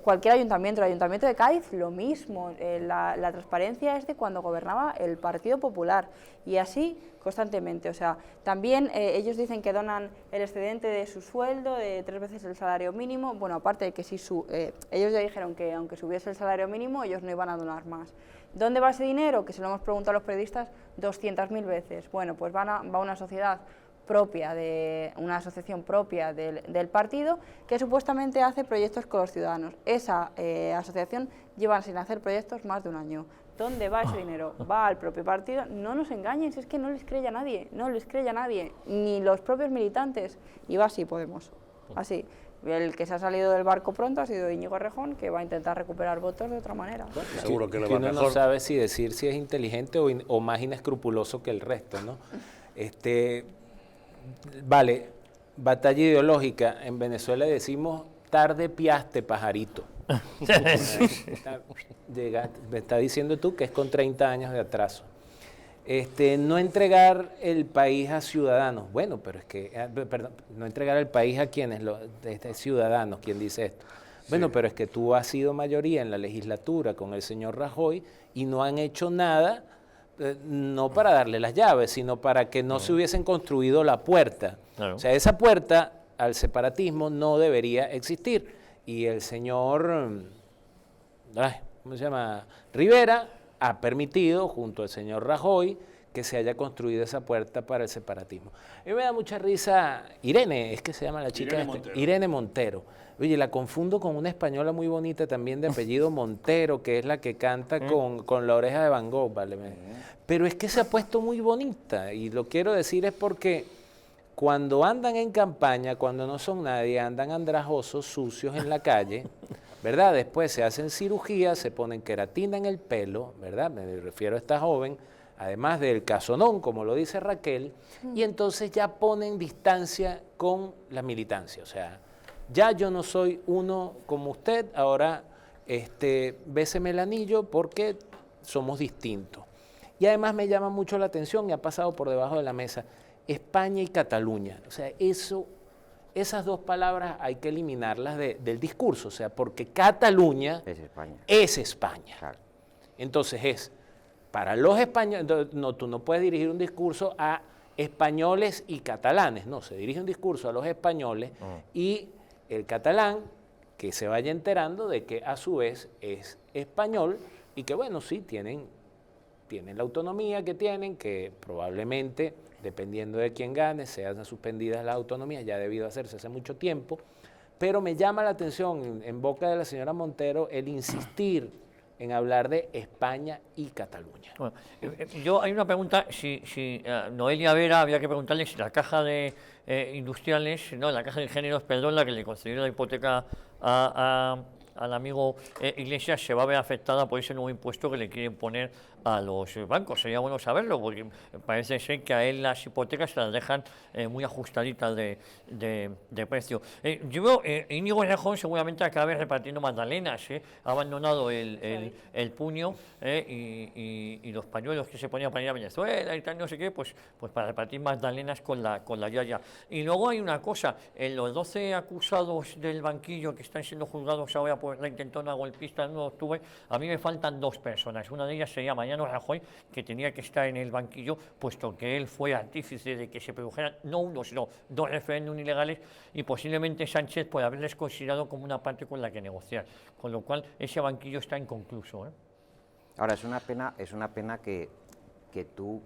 Cualquier ayuntamiento, el Ayuntamiento de Cádiz, lo mismo, la transparencia es de cuando gobernaba el Partido Popular y así constantemente. O sea, también ellos dicen que donan el excedente de su sueldo de 3 veces el salario mínimo. Bueno, aparte de que si ellos ya dijeron que aunque subiese el salario mínimo, ellos no iban a donar más. ¿Dónde va ese dinero? Que se lo hemos preguntado a los periodistas 200.000 veces. Bueno, pues va a una sociedad propia, de una asociación propia del partido, que supuestamente hace proyectos con los ciudadanos. Esa asociación lleva sin hacer proyectos más de un año. ¿Dónde va ese dinero? Va al propio partido. No nos engañen, si es que no les cree a nadie, ni los propios militantes. Y va así Podemos, así. El que se ha salido del barco pronto ha sido Íñigo Errejón, que va a intentar recuperar votos de otra manera. Seguro que le que va uno mejor. no sabe si decir si es inteligente o más inescrupuloso que el resto, ¿no? Vale, batalla ideológica. En Venezuela decimos tarde piaste, pajarito. Me está diciendo tú que es con 30 años de atraso. No entregar el país a ciudadanos. Bueno, pero es que, perdón, no entregar el país a quienes, ciudadanos, ¿quién dice esto? Bueno, sí. Pero es que tú has sido mayoría en la legislatura con el señor Rajoy y no han hecho nada, no para darle las llaves, sino para que no se hubiesen construido la puerta. Claro. O sea, esa puerta al separatismo no debería existir. Y el señor, ¿cómo se llama? Rivera ha permitido, junto al señor Rajoy, que se haya construido esa puerta para el separatismo. A mí me da mucha risa Irene, es que se llama la chica. Irene Montero. Oye, la confundo con una española muy bonita también de apellido Montero, que es la que canta con La Oreja de Van Gogh, ¿vale? Pero es que se ha puesto muy bonita, y lo quiero decir es porque cuando andan en campaña, cuando no son nadie, andan andrajosos, sucios en la calle, ¿verdad? Después se hacen cirugía, se ponen queratina en el pelo, ¿verdad? Me refiero a esta joven, además del casonón, como lo dice Raquel, y entonces ya ponen distancia con la militancia. O sea, ya yo no soy uno como usted, ahora béseme el anillo porque somos distintos. Y además me llama mucho la atención, y ha pasado por debajo de la mesa, España y Cataluña. O sea, esas dos palabras hay que eliminarlas del discurso, o sea, porque Cataluña es España. Claro. Entonces para los españoles, no, tú no puedes dirigir un discurso a españoles y catalanes, no, se dirige un discurso a los españoles y el catalán que se vaya enterando de que a su vez es español y que bueno, sí, tienen la autonomía que tienen, que probablemente, dependiendo de quién gane, sean suspendidas las autonomías, ya ha debido hacerse hace mucho tiempo, pero me llama la atención en boca de la señora Montero el insistir en hablar de España y Cataluña. Bueno, hay una pregunta, si Noelia Vera, había que preguntarle si la caja de industriales, no, la caja de ingenieros, perdón, la que le concedió la hipoteca a al amigo Iglesias se va a ver afectada por ese nuevo impuesto que le quieren poner a los bancos. Sería bueno saberlo, porque parece ser que a él las hipotecas se las dejan muy ajustaditas de precio. Yo veo, Íñigo Errejón seguramente acabe repartiendo magdalenas, ha abandonado el puño y los pañuelos que se ponían para ir a Venezuela y tal, no sé qué, pues para repartir magdalenas con la yaya. Y luego hay una cosa, los 12 acusados del banquillo que están siendo juzgados ahora por la intentona golpista del 1 de octubre, a mí me faltan 2 personas. Una de ellas sería Mariano Rajoy, que tenía que estar en el banquillo, puesto que él fue artífice de que se produjeran no uno, sino 2 referéndums ilegales, y posiblemente Sánchez por haberles considerado como una parte con la que negociar. Con lo cual, ese banquillo está inconcluso. Ahora, es una pena que tú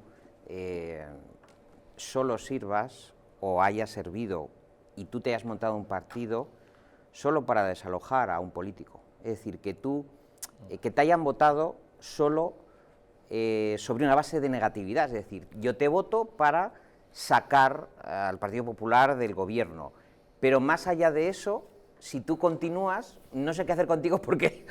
solo sirvas o hayas servido y tú te hayas montado un partido solo para desalojar a un político. Es decir, que te hayan votado solo sobre una base de negatividad. Es decir, yo te voto para sacar al Partido Popular del gobierno, pero más allá de eso, si tú continúas, no sé qué hacer contigo porque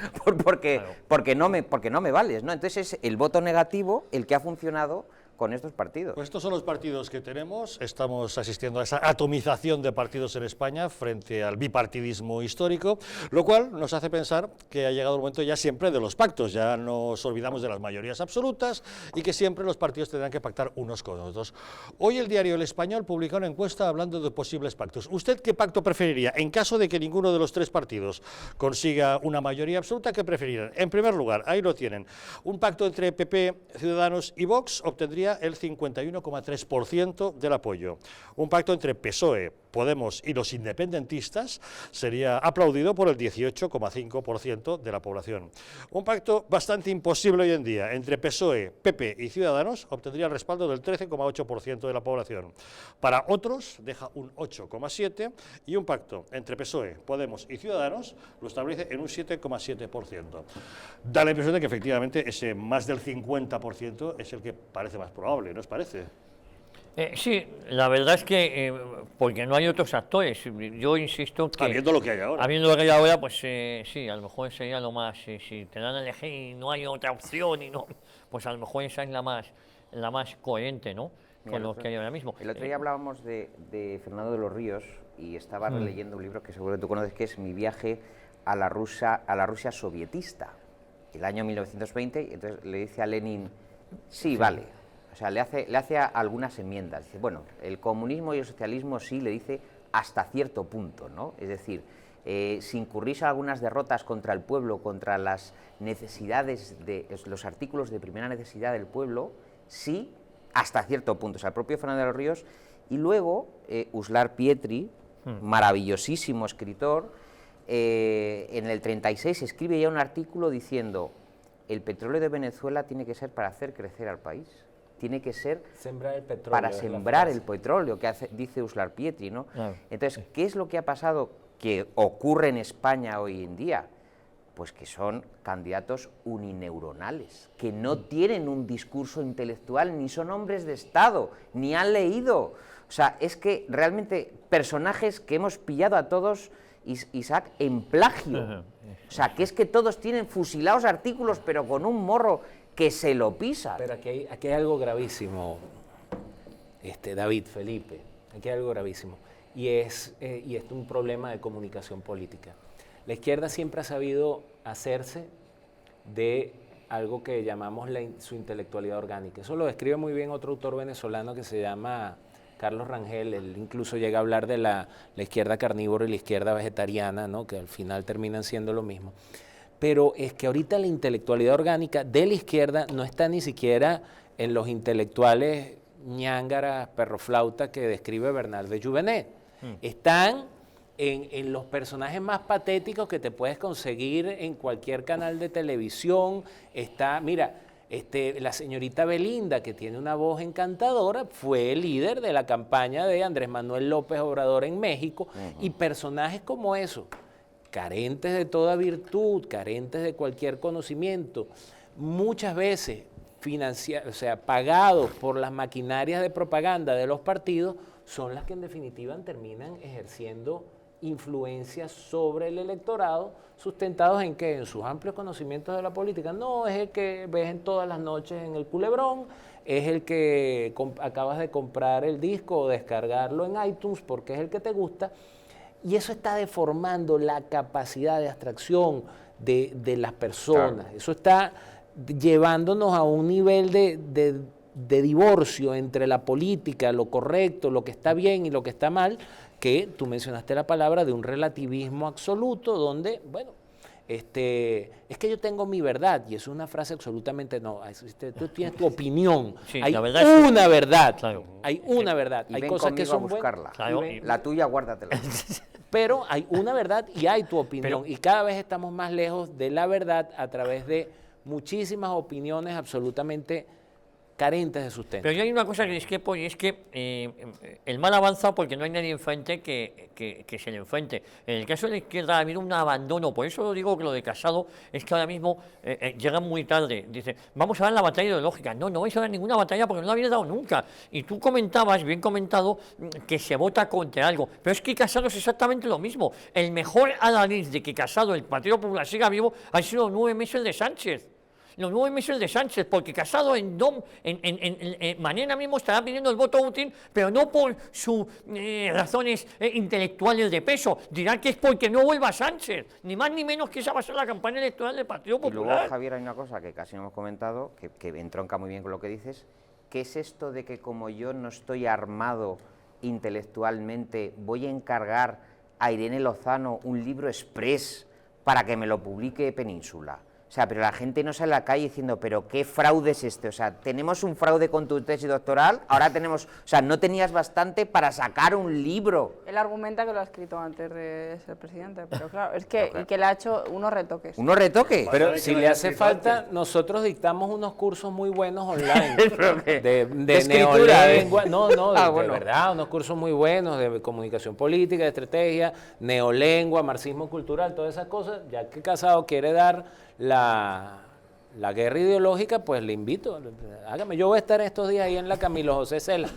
no me vales, ¿no? Entonces es el voto negativo el que ha funcionado con estos partidos. Pues estos son los partidos que tenemos. Estamos asistiendo a esa atomización de partidos en España frente al bipartidismo histórico, lo cual nos hace pensar que ha llegado el momento ya siempre de los pactos. Ya nos olvidamos de las mayorías absolutas y que siempre los partidos tendrán que pactar unos con otros. Hoy el diario El Español publica una encuesta hablando de posibles pactos. ¿Usted qué pacto preferiría? En caso de que ninguno de los 3 partidos consiga una mayoría absoluta, ¿qué preferirían? En primer lugar, ahí lo tienen, un pacto entre PP, Ciudadanos y Vox obtendría el 51,3% del apoyo. Un pacto entre PSOE, Podemos y los independentistas sería aplaudido por el 18,5% de la población. Un pacto bastante imposible hoy en día entre PSOE, PP y Ciudadanos obtendría el respaldo del 13,8% de la población. Para otros deja un 8,7% y un pacto entre PSOE, Podemos y Ciudadanos lo establece en un 7,7%. Da la impresión de que efectivamente ese más del 50% es el que parece más probable, ¿no os parece? Sí, la verdad es que porque no hay otros actores. Yo insisto que... Habiendo lo que hay ahora. Habiendo lo que hay ahora, pues sí, a lo mejor sería lo más... si te dan a elegir y no hay otra opción, pues a lo mejor esa es la más coherente, ¿no? Mira, con lo que hay ahora mismo. El otro día hablábamos de Fernando de los Ríos y estaba releyendo un libro que seguro que tú conoces, que es Mi viaje a la Rusia sovietista, el año 1920, y entonces le dice a Lenin, sí, vale. O sea, le hace algunas enmiendas. Dice, bueno, el comunismo y el socialismo sí, le dice, hasta cierto punto, ¿no? Es decir, si incurrís algunas derrotas contra el pueblo, contra las necesidades, los artículos de primera necesidad del pueblo, sí, hasta cierto punto. O sea, el propio Fernando de los Ríos. Y luego, Uslar Pietri, maravillosísimo escritor, en el 36 escribe ya un artículo diciendo, el petróleo de Venezuela tiene que ser para hacer crecer al país. Tiene que ser sembrar el petróleo, para sembrar el petróleo, que dice Uslar Pietri, ¿no? Claro. Entonces, ¿qué es lo que ha pasado, que ocurre en España hoy en día? Pues que son candidatos unineuronales, que no tienen un discurso intelectual, ni son hombres de Estado, ni han leído. O sea, es que realmente personajes que hemos pillado a todos, Isaac, en plagio. O sea, que es que todos tienen fusilados artículos, pero con un morro que se lo pisa. Pero aquí hay algo gravísimo, David, Felipe, aquí hay algo gravísimo, y es un problema de comunicación política. La izquierda siempre ha sabido hacerse de algo que llamamos su intelectualidad orgánica. Eso lo describe muy bien otro autor venezolano que se llama Carlos Rangel. Él incluso llega a hablar de la izquierda carnívora y la izquierda vegetariana, ¿no? Que al final terminan siendo lo mismo. Pero es que ahorita la intelectualidad orgánica de la izquierda no está ni siquiera en los intelectuales ñángaras, perroflauta que describe Bernard de Jouvenet. Están en los personajes más patéticos que te puedes conseguir en cualquier canal de televisión. Está, mira, la señorita Belinda, que tiene una voz encantadora, fue el líder de la campaña de Andrés Manuel López Obrador en México, y personajes como esos, carentes de toda virtud, carentes de cualquier conocimiento, muchas veces pagados por las maquinarias de propaganda de los partidos, son las que en definitiva terminan ejerciendo influencias sobre el electorado, sustentados en qué, en sus amplios conocimientos de la política. No, es el que ves en todas las noches en el Culebrón, es el que acabas de comprar el disco o descargarlo en iTunes porque es el que te gusta, y eso está deformando la capacidad de abstracción de las personas. Claro. Eso está llevándonos a un nivel de divorcio entre la política, lo correcto, lo que está bien y lo que está mal, que tú mencionaste la palabra de un relativismo absoluto, donde, bueno, es que yo tengo mi verdad, y es una frase absolutamente no. Tú tienes tu opinión. Sí, hay una verdad. Claro. Hay una verdad. Y hay ven cosas que son a buscarla. Claro. La tuya, guárdatela. Pero hay una verdad y hay tu opinión. Y cada vez estamos más lejos de la verdad a través de muchísimas opiniones absolutamente carentes de sustento. Pero yo hay una cosa que discrepo, y es que el mal avanza porque no hay nadie enfrente que se le enfrente. En el caso de la izquierda ha habido un abandono, por eso digo que lo de Casado es que ahora mismo llegan muy tarde. Dice, vamos a dar la batalla ideológica. No vais a dar ninguna batalla porque no la habéis dado nunca. Y tú comentabas, bien comentado, que se vota contra algo. Pero es que Casado es exactamente lo mismo. El mejor adalid de que Casado, el Partido Popular, siga vivo, han sido los 9 meses de Sánchez. Los 9 meses de Sánchez, porque Casado mañana mismo estará pidiendo el voto útil, pero no por sus razones intelectuales de peso. Dirán que es porque no vuelva Sánchez, ni más ni menos que esa va a ser la campaña electoral del Partido Popular. Y luego, Javier, hay una cosa que casi no hemos comentado, que entronca muy bien con lo que dices, que es esto de que como yo no estoy armado intelectualmente, voy a encargar a Irene Lozano un libro express para que me lo publique Península. O sea, pero la gente no sale a la calle diciendo, pero ¿qué fraude es este? O sea, tenemos un fraude con tu tesis doctoral, ahora tenemos, o sea, no tenías bastante para sacar un libro. Él argumenta que lo ha escrito antes de ser presidente, pero claro, es que, y que le ha hecho unos retoques. ¿Unos retoques? Pero si le hace falta, nosotros dictamos unos cursos muy buenos online de neolengua, de verdad, unos cursos muy buenos de comunicación política, de estrategia, neolengua, marxismo cultural, todas esas cosas, ya que Casado quiere dar la guerra ideológica, pues le invito, hágame, yo voy a estar estos días ahí en la Camilo José Cela,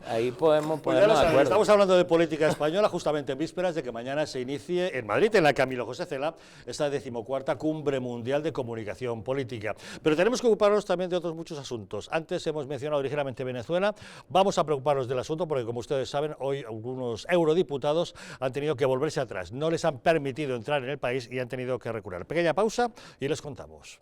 ahí podemos ponernos de acuerdo. Estamos hablando de política española justamente en vísperas de que mañana se inicie en Madrid, en la Camilo José Cela, esta 14ª Cumbre Mundial de Comunicación Política. Pero tenemos que ocuparnos también de otros muchos asuntos. Antes hemos mencionado ligeramente Venezuela, vamos a preocuparnos del asunto porque, como ustedes saben, hoy algunos eurodiputados han tenido que volverse atrás, no les han permitido entrar en el país y han tenido que recular. Pequeña pausa y les contamos.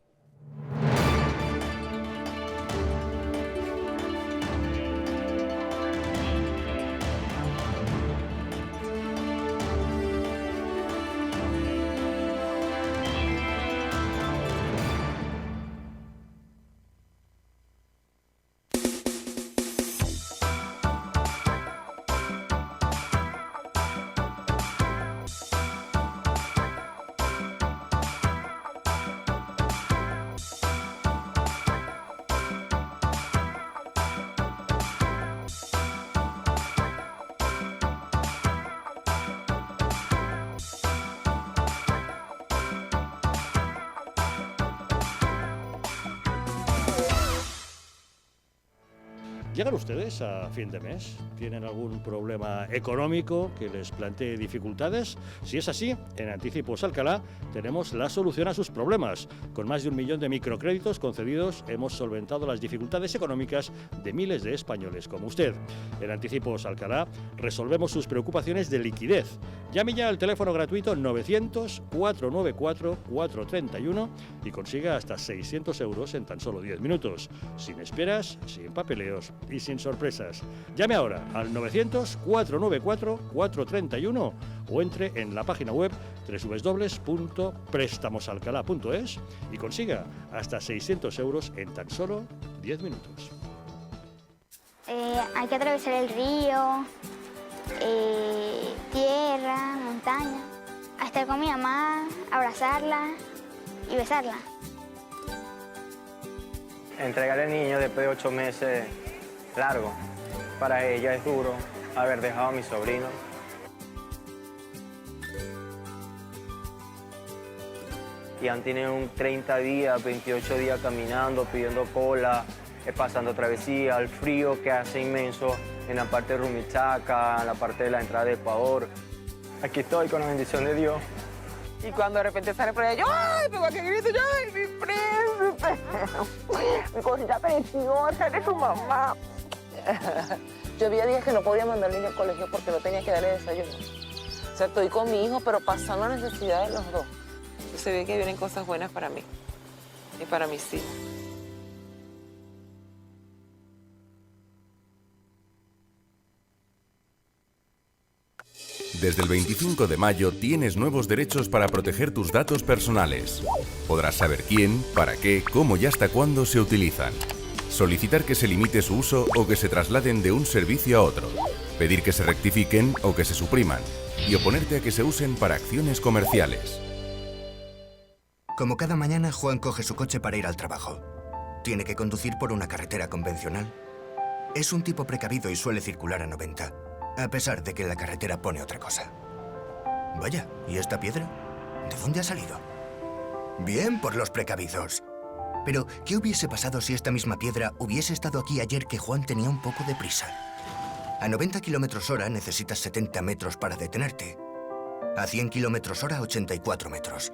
¿Llegan ustedes a fin de mes? ¿Tienen algún problema económico que les plantee dificultades? Si es así, en Anticipos Alcalá tenemos la solución a sus problemas. Con más de 1 millón de microcréditos concedidos, hemos solventado las dificultades económicas de miles de españoles como usted. En Anticipos Alcalá resolvemos sus preocupaciones de liquidez. Llame ya al teléfono gratuito 900-494-431 y consiga hasta 600 euros en tan solo 10 minutos. Sin esperas, sin papeleos y sin sorpresas. Llame ahora al 900-494-431 o entre en la página web www.prestamosalcalá.es y consiga hasta 600 euros en tan solo 10 minutos. Hay que atravesar el río, tierra, montaña, a estar con mi mamá, abrazarla y besarla. Entregar al niño después de 8 meses largo. Para ella es duro haber dejado a mi sobrino. Y han tenido 30 días, 28 días caminando, pidiendo cola, pasando travesía, el frío que hace inmenso en la parte de Rumichaca, en la parte de la entrada de Ecuador. aquí estoy con la bendición de Dios. Y cuando de repente sale por allá, yo, ¡ay! Pego aquel grito, yo, ¡ay, mi príncipe! Mi cosita preciosa de su mamá. Yo había días que no podía mandar al niño al colegio porque no tenía que darle desayuno. O sea, estoy con mi hijo, pero pasando necesidades los dos. Y se ve que vienen cosas buenas para mí y para mis hijos. Desde el 25 de mayo tienes nuevos derechos para proteger tus datos personales. Podrás saber quién, para qué, cómo y hasta cuándo se utilizan. Solicitar que se limite su uso o que se trasladen de un servicio a otro. Pedir que se rectifiquen o que se supriman. Y oponerte a que se usen para acciones comerciales. Como cada mañana, Juan coge su coche para ir al trabajo. Tiene que conducir por una carretera convencional. Es un tipo precavido y suele circular a 90. A pesar de que la carretera pone otra cosa. Vaya, ¿y esta piedra? ¿De dónde ha salido? Bien por los precavidos. Pero, ¿qué hubiese pasado si esta misma piedra hubiese estado aquí ayer que Juan tenía un poco de prisa? A 90 km/h necesitas 70 metros para detenerte. A 100 km/h, 84 metros.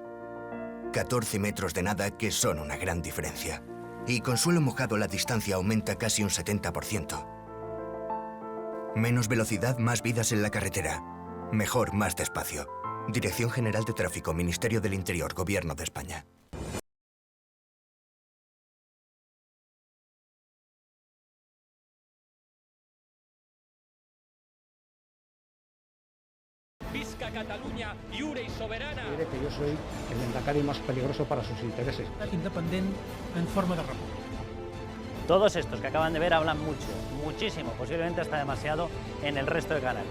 14 metros de nada que son una gran diferencia. Y con suelo mojado la distancia aumenta casi un 70%. Menos velocidad, más vidas en la carretera. Mejor, más despacio. Dirección General de Tráfico, Ministerio del Interior, Gobierno de España. Visca Catalunya, lliure y soberana. Diré que yo soy el lehendakari más peligroso para sus intereses. Independiente en forma de república. Todos estos que acaban de ver hablan mucho, muchísimo, posiblemente hasta demasiado en el resto de canales.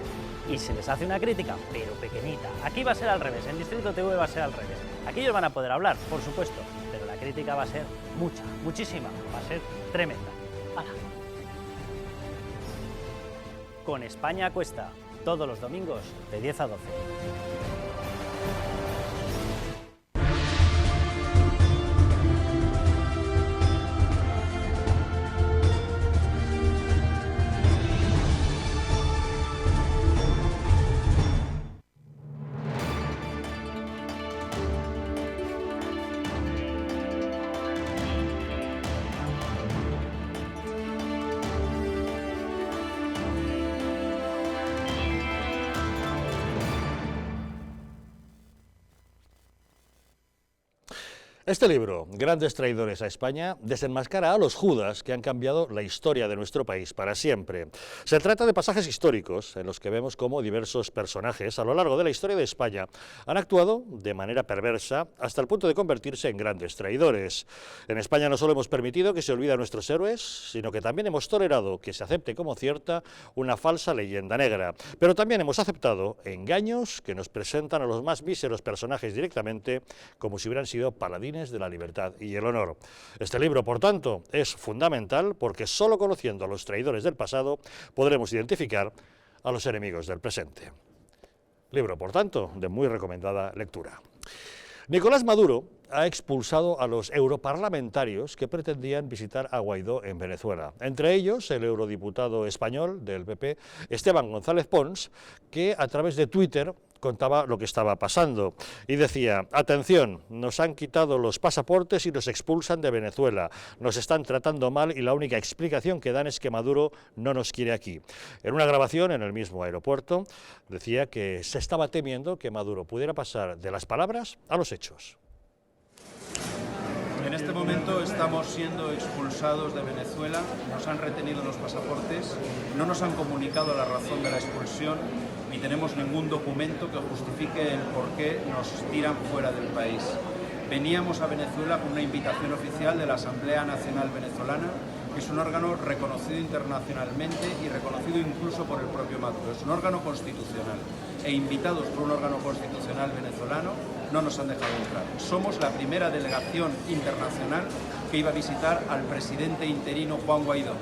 Y se les hace una crítica, pero pequeñita. Aquí va a ser al revés, en Distrito TV va a ser al revés. Aquí ellos van a poder hablar, por supuesto, pero la crítica va a ser mucha, muchísima, va a ser tremenda. ¡Hala! Con España Cuesta, todos los domingos de 10 a 12. Este libro, Grandes traidores a España, desenmascara a los judas que han cambiado la historia de nuestro país para siempre. Se trata de pasajes históricos en los que vemos cómo diversos personajes a lo largo de la historia de España han actuado de manera perversa hasta el punto de convertirse en grandes traidores. En España no solo hemos permitido que se olviden a nuestros héroes, sino que también hemos tolerado que se acepte como cierta una falsa leyenda negra. Pero también hemos aceptado engaños que nos presentan a los más míseros personajes directamente como si hubieran sido paladines de la libertad y el honor. Este libro, por tanto, es fundamental porque solo conociendo a los traidores del pasado podremos identificar a los enemigos del presente. Libro, por tanto, de muy recomendada lectura. Nicolás Maduro ha expulsado a los europarlamentarios que pretendían visitar a Guaidó en Venezuela. Entre ellos, el eurodiputado español del PP, Esteban González Pons, que a través de Twitter contaba lo que estaba pasando y decía: atención, nos han quitado los pasaportes y nos expulsan de Venezuela, nos están tratando mal y la única explicación que dan es que Maduro no nos quiere aquí. En una grabación en el mismo aeropuerto decía que se estaba temiendo que Maduro pudiera pasar de las palabras a los hechos. En este momento estamos siendo expulsados de Venezuela, nos han retenido los pasaportes, no nos han comunicado la razón de la expulsión ni tenemos ningún documento que justifique el por qué nos tiran fuera del país. Veníamos a Venezuela con una invitación oficial de la Asamblea Nacional Venezolana, que es un órgano reconocido internacionalmente y reconocido incluso por el propio Maduro. Es un órgano constitucional e invitados por un órgano constitucional venezolano no nos han dejado entrar. Somos la primera delegación internacional que iba a visitar al presidente interino Juan Guaidó.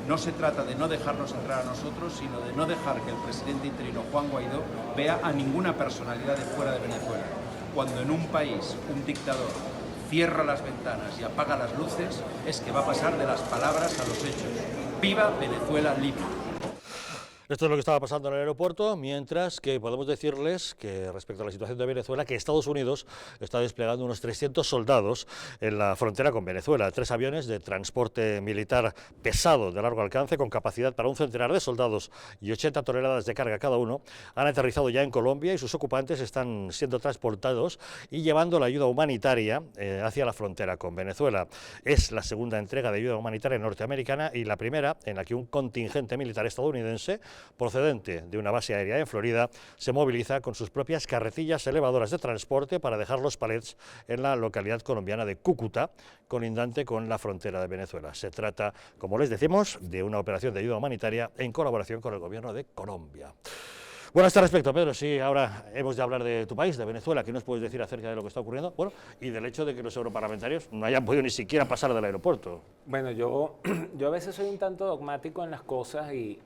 No se trata de no dejarnos entrar a nosotros, sino de no dejar que el presidente interino Juan Guaidó vea a ninguna personalidad de fuera de Venezuela. Cuando en un país un dictador cierra las ventanas y apaga las luces, es que va a pasar de las palabras a los hechos. ¡Viva Venezuela libre! Esto es lo que estaba pasando en el aeropuerto, mientras que podemos decirles que respecto a la situación de Venezuela, que Estados Unidos está desplegando unos 300 soldados en la frontera con Venezuela, 3 aviones de transporte militar pesado de largo alcance con capacidad para un centenar de soldados y 80 toneladas de carga cada uno, han aterrizado ya en Colombia y sus ocupantes están siendo transportados y llevando la ayuda humanitaria hacia la frontera con Venezuela. Es la segunda entrega de ayuda humanitaria norteamericana y la primera en la que un contingente militar estadounidense procedente de una base aérea en Florida se moviliza con sus propias carretillas elevadoras de transporte para dejar los palets en la localidad colombiana de Cúcuta, colindante con la frontera de Venezuela. Se trata, como les decimos, de una operación de ayuda humanitaria en colaboración con el gobierno de Colombia. Bueno, a este respecto, Pedro, sí, ahora hemos de hablar de tu país, de Venezuela. ¿Qué nos puedes decir acerca de lo que está ocurriendo? Bueno, y del hecho de que los europarlamentarios no hayan podido ni siquiera pasar del aeropuerto. Bueno, yo a veces soy un tanto dogmático en las cosas y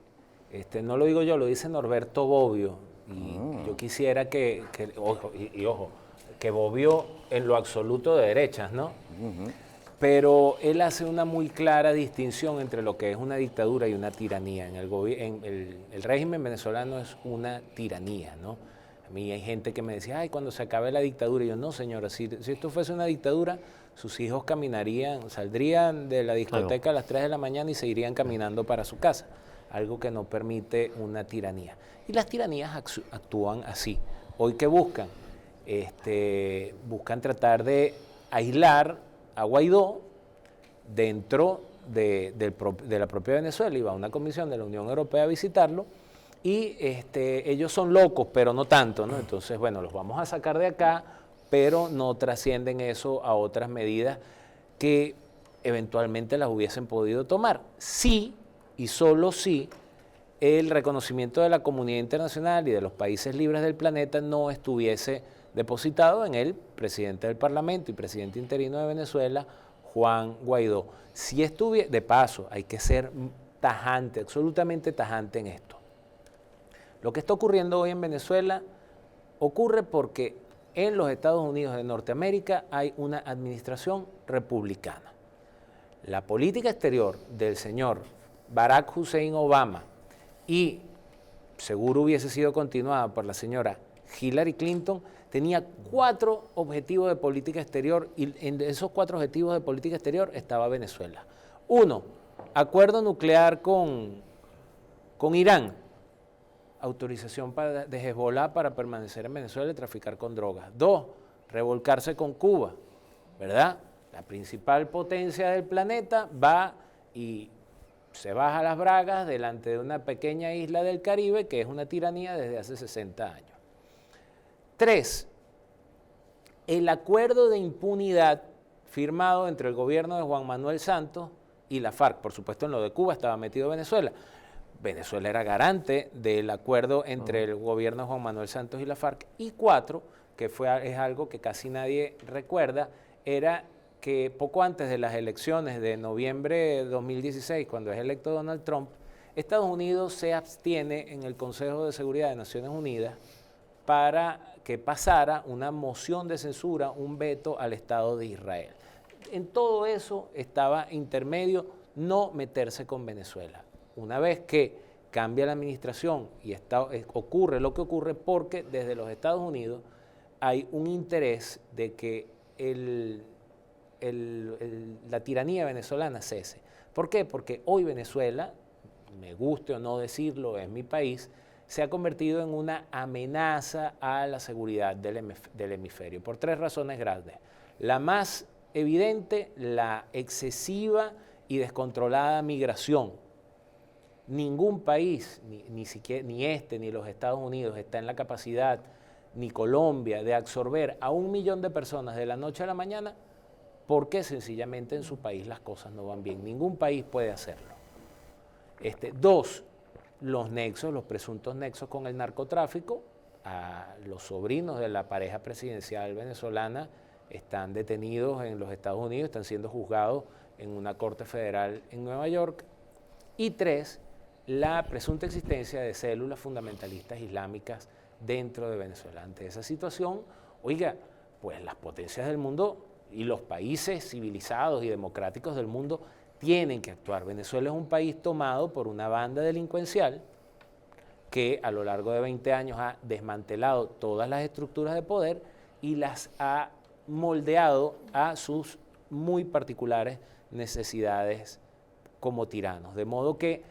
no lo digo yo, lo dice Norberto Bobbio. Y yo quisiera ojo, que Bobbio en lo absoluto de derechas, ¿no? Pero él hace una muy clara distinción entre lo que es una dictadura y una tiranía. El régimen venezolano es una tiranía, ¿no? A mí hay gente que me decía, ay, cuando se acabe la dictadura. Y yo, no, señora, si esto fuese una dictadura, sus hijos saldrían de la discoteca a las 3 de la mañana y se irían caminando para su casa. Algo que no permite una tiranía. Y las tiranías actúan así. Hoy, ¿qué buscan? Buscan tratar de aislar a Guaidó dentro de la propia Venezuela. Iba una comisión de la Unión Europea a visitarlo y ellos son locos, pero no tanto, ¿no? Entonces, bueno, los vamos a sacar de acá, pero no trascienden eso a otras medidas que eventualmente las hubiesen podido tomar. Sí, y solo si el reconocimiento de la comunidad internacional y de los países libres del planeta no estuviese depositado en el presidente del Parlamento y presidente interino de Venezuela, Juan Guaidó. Si estuviera, de paso, hay que ser tajante, absolutamente tajante en esto. Lo que está ocurriendo hoy en Venezuela ocurre porque en los Estados Unidos de Norteamérica hay una administración republicana. La política exterior del señor Barack Hussein Obama y seguro hubiese sido continuada por la señora Hillary Clinton, tenía 4 objetivos de política exterior y en esos 4 objetivos de política exterior estaba Venezuela. 1, acuerdo nuclear con Irán, autorización de Hezbollah para permanecer en Venezuela y traficar con drogas. 2, revolcarse con Cuba, ¿verdad? La principal potencia del planeta va y se baja las bragas delante de una pequeña isla del Caribe que es una tiranía desde hace 60 años. 3, el acuerdo de impunidad firmado entre el gobierno de Juan Manuel Santos y la FARC. Por supuesto, en lo de Cuba estaba metido Venezuela. Venezuela era garante del acuerdo entre el gobierno de Juan Manuel Santos y la FARC. Y 4, que es algo que casi nadie recuerda, era que poco antes de las elecciones de noviembre de 2016, cuando es electo Donald Trump, Estados Unidos se abstiene en el Consejo de Seguridad de Naciones Unidas para que pasara una moción de censura, un veto al Estado de Israel. En todo eso estaba intermedio no meterse con Venezuela. Una vez que cambia la administración y ocurre lo que ocurre porque desde los Estados Unidos hay un interés de que la tiranía venezolana cese. ¿Por qué? Porque hoy Venezuela, me guste o no decirlo, es mi país, se ha convertido en una amenaza a la seguridad del hemisferio, por 3 razones grandes. La más evidente, la excesiva y descontrolada migración. Ningún país, ni siquiera, ni los Estados Unidos, está en la capacidad, ni Colombia, de absorber a 1 millón de personas de la noche a la mañana, porque sencillamente en su país las cosas no van bien. Ningún país puede hacerlo. 2, los presuntos nexos con el narcotráfico. Los sobrinos de la pareja presidencial venezolana están detenidos en los Estados Unidos, están siendo juzgados en una corte federal en Nueva York. Y 3, la presunta existencia de células fundamentalistas islámicas dentro de Venezuela. Ante esa situación, oiga, pues las potencias del mundo y los países civilizados y democráticos del mundo tienen que actuar. Venezuela es un país tomado por una banda delincuencial que a lo largo de 20 años ha desmantelado todas las estructuras de poder y las ha moldeado a sus muy particulares necesidades como tiranos. De modo que,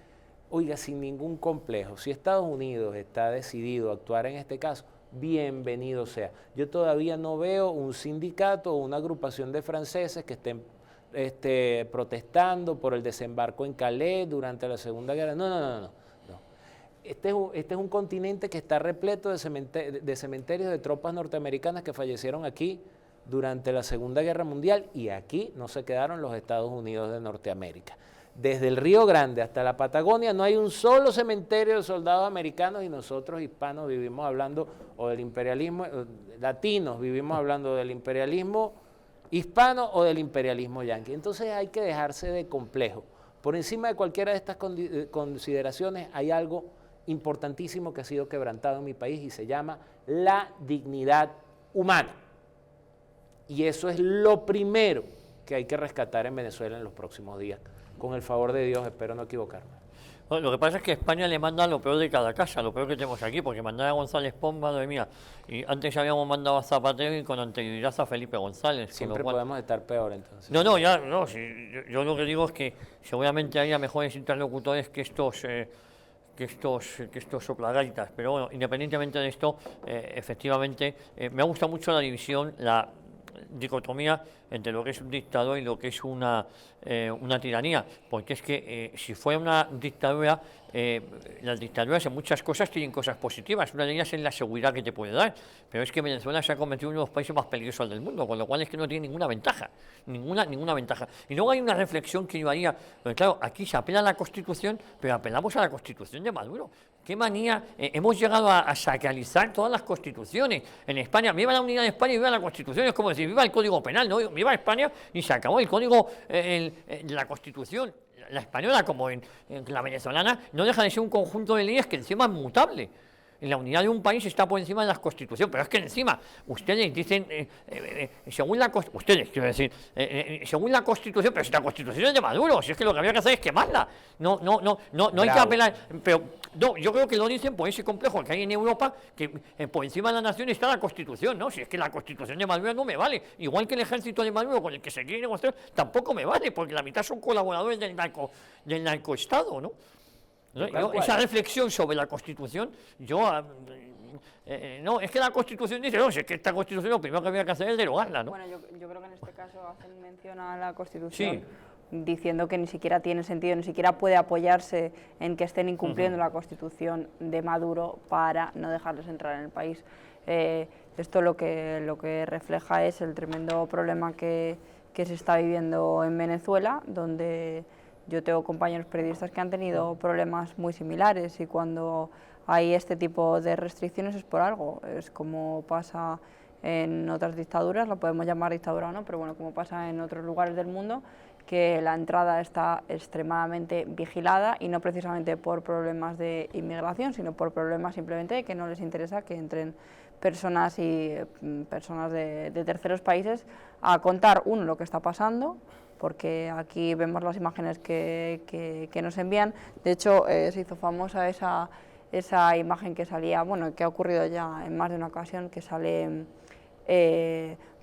oiga, sin ningún complejo, si Estados Unidos está decidido a actuar en este caso, bienvenido sea. Yo todavía no veo un sindicato o una agrupación de franceses que estén protestando por el desembarco en Calais durante la Segunda Guerra. No. Este es un continente que está repleto de cementerios de tropas norteamericanas que fallecieron aquí durante la Segunda Guerra Mundial, y aquí no se quedaron los Estados Unidos de Norteamérica. Desde el Río Grande hasta la Patagonia no hay un solo cementerio de soldados americanos, y nosotros hispanos vivimos hablando o del imperialismo, latinos vivimos hablando del imperialismo hispano o del imperialismo yanqui. Entonces hay que dejarse de complejo. Por encima de cualquiera de estas consideraciones hay algo importantísimo que ha sido quebrantado en mi país y se llama la dignidad humana. Y eso es lo primero que hay que rescatar en Venezuela en los próximos días. Con el favor de Dios, espero no equivocarme. Bueno, lo que pasa es que España le manda lo peor de cada casa, lo peor que tenemos aquí, porque mandar a González Pons, madre mía, y antes habíamos mandado a Zapatero y con anterioridad a Felipe González. Siempre podemos estar peor, entonces. Yo lo que digo es que seguramente haya mejores interlocutores que estos soplagaitas, pero bueno, independientemente de esto, efectivamente, me ha gustado mucho la división, la dicotomía entre lo que es un dictador y lo que es una tiranía, porque es que si fuera una dictadura, las dictaduras en muchas cosas tienen cosas positivas, una de ellas es la seguridad que te puede dar, pero es que Venezuela se ha convertido en uno de los países más peligrosos del mundo, con lo cual es que no tiene ninguna ventaja, ninguna ventaja. Y luego hay una reflexión que yo haría, porque claro, aquí se apela a la Constitución, pero apelamos a la Constitución de Maduro. Qué manía, hemos llegado a sacralizar todas las constituciones. En España, viva la unidad de España y viva la Constitución, es como decir, viva el Código Penal, ¿no? Viva España y se acabó el Código, la Constitución. La española como en la venezolana no deja de ser un conjunto de leyes que encima es mutable. La unidad de un país está por encima de la Constitución, pero es que encima ustedes dicen, según la Constitución, pero si la Constitución es de Maduro, si es que lo que había que hacer es quemarla, no hay que apelar, pero no, yo creo que lo dicen por ese complejo que hay en Europa, que por encima de la nación está la Constitución, ¿no? Si es que la Constitución de Maduro no me vale, igual que el ejército de Maduro con el que se quiere negociar, tampoco me vale, porque la mitad son colaboradores del narcoestado, ¿no? Esa reflexión sobre la Constitución, no, es que la Constitución dice, no, si es que esta Constitución lo primero que había que hacer es derogarla, ¿no? Bueno, yo creo que en este caso hacen mención a la Constitución, sí, diciendo que ni siquiera tiene sentido, ni siquiera puede apoyarse en que estén incumpliendo la Constitución de Maduro para no dejarles entrar en el país. Esto lo que refleja es el tremendo problema que se está viviendo en Venezuela, donde yo tengo compañeros periodistas que han tenido problemas muy similares, y cuando hay este tipo de restricciones es por algo. Es como pasa en otras dictaduras, la podemos llamar dictadura o no, pero bueno, como pasa en otros lugares del mundo, que la entrada está extremadamente vigilada, y no precisamente por problemas de inmigración, sino por problemas simplemente de que no les interesa que entren personas de terceros países a contar, uno, lo que está pasando, porque aquí vemos las imágenes que nos envían. De hecho, se hizo famosa esa imagen que salía, bueno, que ha ocurrido ya en más de una ocasión, que sale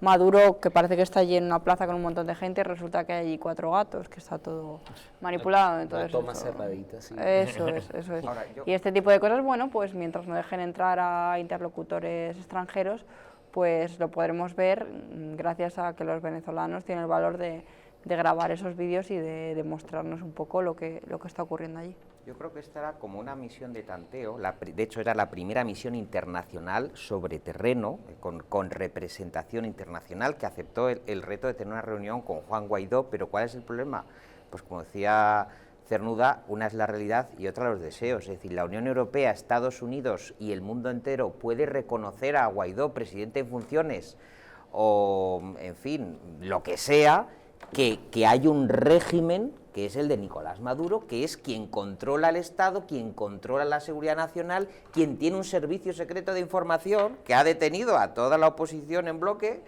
Maduro, que parece que está allí en una plaza con un montón de gente, y resulta que hay allí 4 gatos, que está todo manipulado. Entonces, toma cerradita, sí. Eso es. Ahora, y este tipo de cosas, bueno, pues mientras no dejen entrar a interlocutores extranjeros, pues lo podremos ver gracias a que los venezolanos tienen el valor de grabar esos vídeos y de demostrarnos un poco lo que está ocurriendo allí. Yo creo que esta era como una misión de tanteo, de hecho era la primera misión internacional sobre terreno, con representación internacional, que aceptó el reto de tener una reunión con Juan Guaidó. Pero ¿cuál es el problema? Pues como decía Cernuda, una es la realidad y otra los deseos. Es decir, la Unión Europea, Estados Unidos y el mundo entero puede reconocer a Guaidó presidente en funciones, o en fin, lo que sea, que hay un régimen que es el de Nicolás Maduro, que es quien controla el Estado, quien controla la seguridad nacional, quien tiene un servicio secreto de información que ha detenido a toda la oposición en bloque,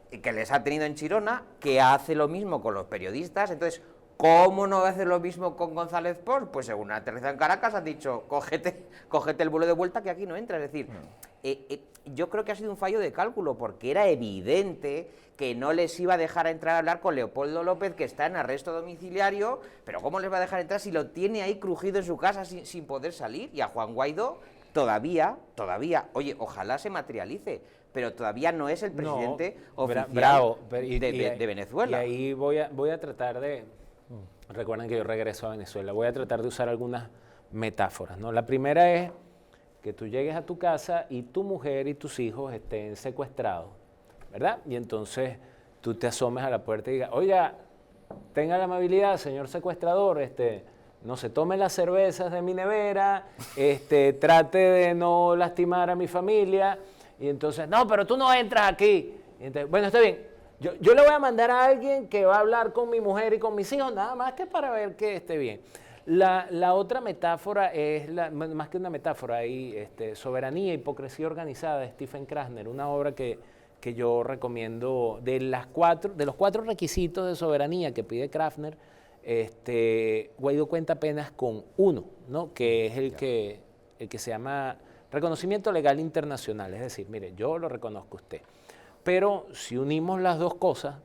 que les ha tenido en Chirona, que hace lo mismo con los periodistas. Entonces, ¿Cómo no va a hacer lo mismo con González Pons? Pues según aterriza en Caracas han dicho, cógete el vuelo de vuelta que aquí no entra. Es decir, yo creo que ha sido un fallo de cálculo, porque era evidente que no les iba a dejar entrar a hablar con Leopoldo López, que está en arresto domiciliario, pero ¿cómo les va a dejar entrar si lo tiene ahí crujido en su casa sin poder salir? Y a Juan Guaidó todavía, oye, ojalá se materialice, pero todavía no es el presidente oficial de Venezuela. Y ahí voy a tratar de... Recuerden que yo regreso a Venezuela. Voy a tratar de usar algunas metáforas, ¿no? La primera es que tú llegues a tu casa y tu mujer y tus hijos estén secuestrados, ¿verdad? Y entonces tú te asomes a la puerta y digas, oiga, tenga la amabilidad, señor secuestrador, no se tome las cervezas de mi nevera, trate de no lastimar a mi familia. Y entonces, no, pero tú no entras aquí. Y entonces, bueno, está bien. Yo le voy a mandar a alguien que va a hablar con mi mujer y con mis hijos, nada más que para ver que esté bien. La otra metáfora es, más que una metáfora, hay Soberanía, Hipocresía Organizada, de Stephen Krasner, una obra que yo recomiendo. De los 4 requisitos de soberanía que pide Krasner, Guaidó cuenta apenas con uno, ¿no? Que es el que se llama reconocimiento legal internacional. Es decir, mire, yo lo reconozco a usted. Pero si unimos las dos cosas,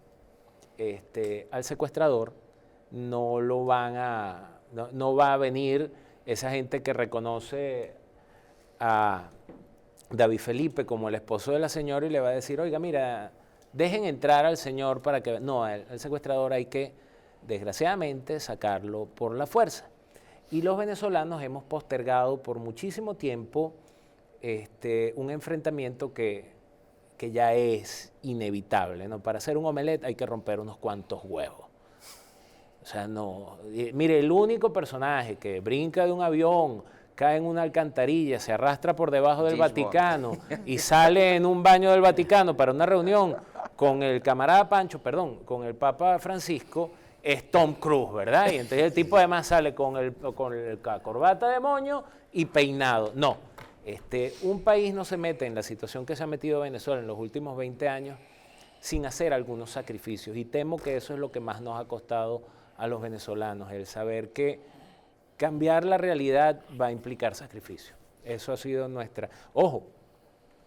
al secuestrador no va a venir esa gente que reconoce a David Felipe como el esposo de la señora y le va a decir, oiga, mira, dejen entrar al señor para que... No, al secuestrador hay que, desgraciadamente, sacarlo por la fuerza. Y los venezolanos hemos postergado por muchísimo tiempo un enfrentamiento que ya es inevitable, ¿no? Para hacer un omelette hay que romper unos cuantos huevos. O sea, no... Mire, el único personaje que brinca de un avión, cae en una alcantarilla, se arrastra por debajo del Vaticano y sale en un baño del Vaticano para una reunión con el camarada Pancho, con el Papa Francisco, es Tom Cruise, ¿verdad? Y entonces el tipo además sale con la corbata de moño y peinado. No. Un país no se mete en la situación que se ha metido Venezuela en los últimos 20 años sin hacer algunos sacrificios, y temo que eso es lo que más nos ha costado a los venezolanos, el saber que cambiar la realidad va a implicar sacrificio. Eso ha sido nuestra... Ojo,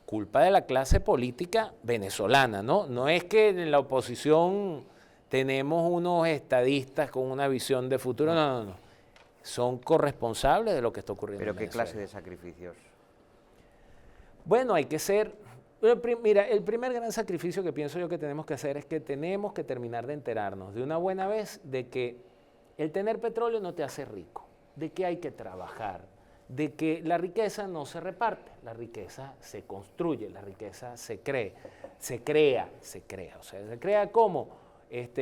culpa de la clase política venezolana, ¿no? No es que en la oposición tenemos unos estadistas con una visión de futuro, no. Son corresponsables de lo que está ocurriendo en Venezuela. ¿Pero qué clase de sacrificios? Bueno, hay que ser... Mira, el primer gran sacrificio que pienso yo que tenemos que hacer es que tenemos que terminar de enterarnos de una buena vez de que el tener petróleo no te hace rico, de que hay que trabajar, de que la riqueza no se reparte, la riqueza se construye, la riqueza se crea. O sea, ¿se crea cómo?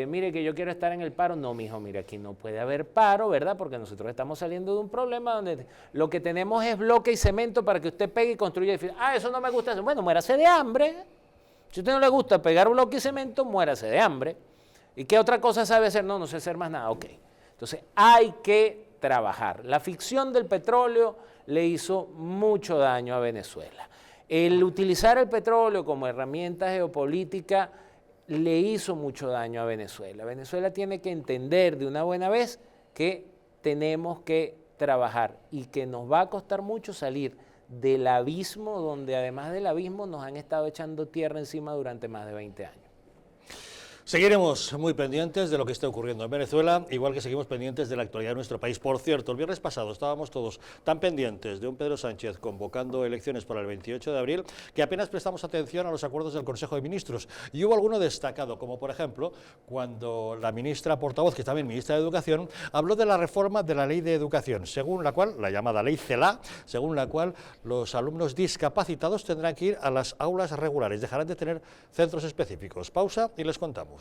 Mire que yo quiero estar en el paro. No, mijo, mire, aquí no puede haber paro, ¿verdad? Porque nosotros estamos saliendo de un problema donde lo que tenemos es bloque y cemento para que usted pegue y construya edificios. Ah, eso no me gusta. Bueno, muérase de hambre. Si a usted no le gusta pegar bloque y cemento, muérase de hambre. ¿Y qué otra cosa sabe hacer? No sé hacer más nada. Ok. Entonces, hay que trabajar. La ficción del petróleo le hizo mucho daño a Venezuela. El utilizar el petróleo como herramienta geopolítica le hizo mucho daño a Venezuela. Venezuela tiene que entender de una buena vez que tenemos que trabajar y que nos va a costar mucho salir del abismo donde además del abismo nos han estado echando tierra encima durante más de 20 años. Seguiremos muy pendientes de lo que está ocurriendo en Venezuela, igual que seguimos pendientes de la actualidad de nuestro país. Por cierto, el viernes pasado estábamos todos tan pendientes de un Pedro Sánchez convocando elecciones para el 28 de abril que apenas prestamos atención a los acuerdos del Consejo de Ministros. Y hubo alguno destacado, como por ejemplo, cuando la ministra portavoz, que es también ministra de Educación, habló de la reforma de la Ley de Educación, según la cual, la llamada Ley CELA, según la cual los alumnos discapacitados tendrán que ir a las aulas regulares, dejarán de tener centros específicos. Pausa y les contamos.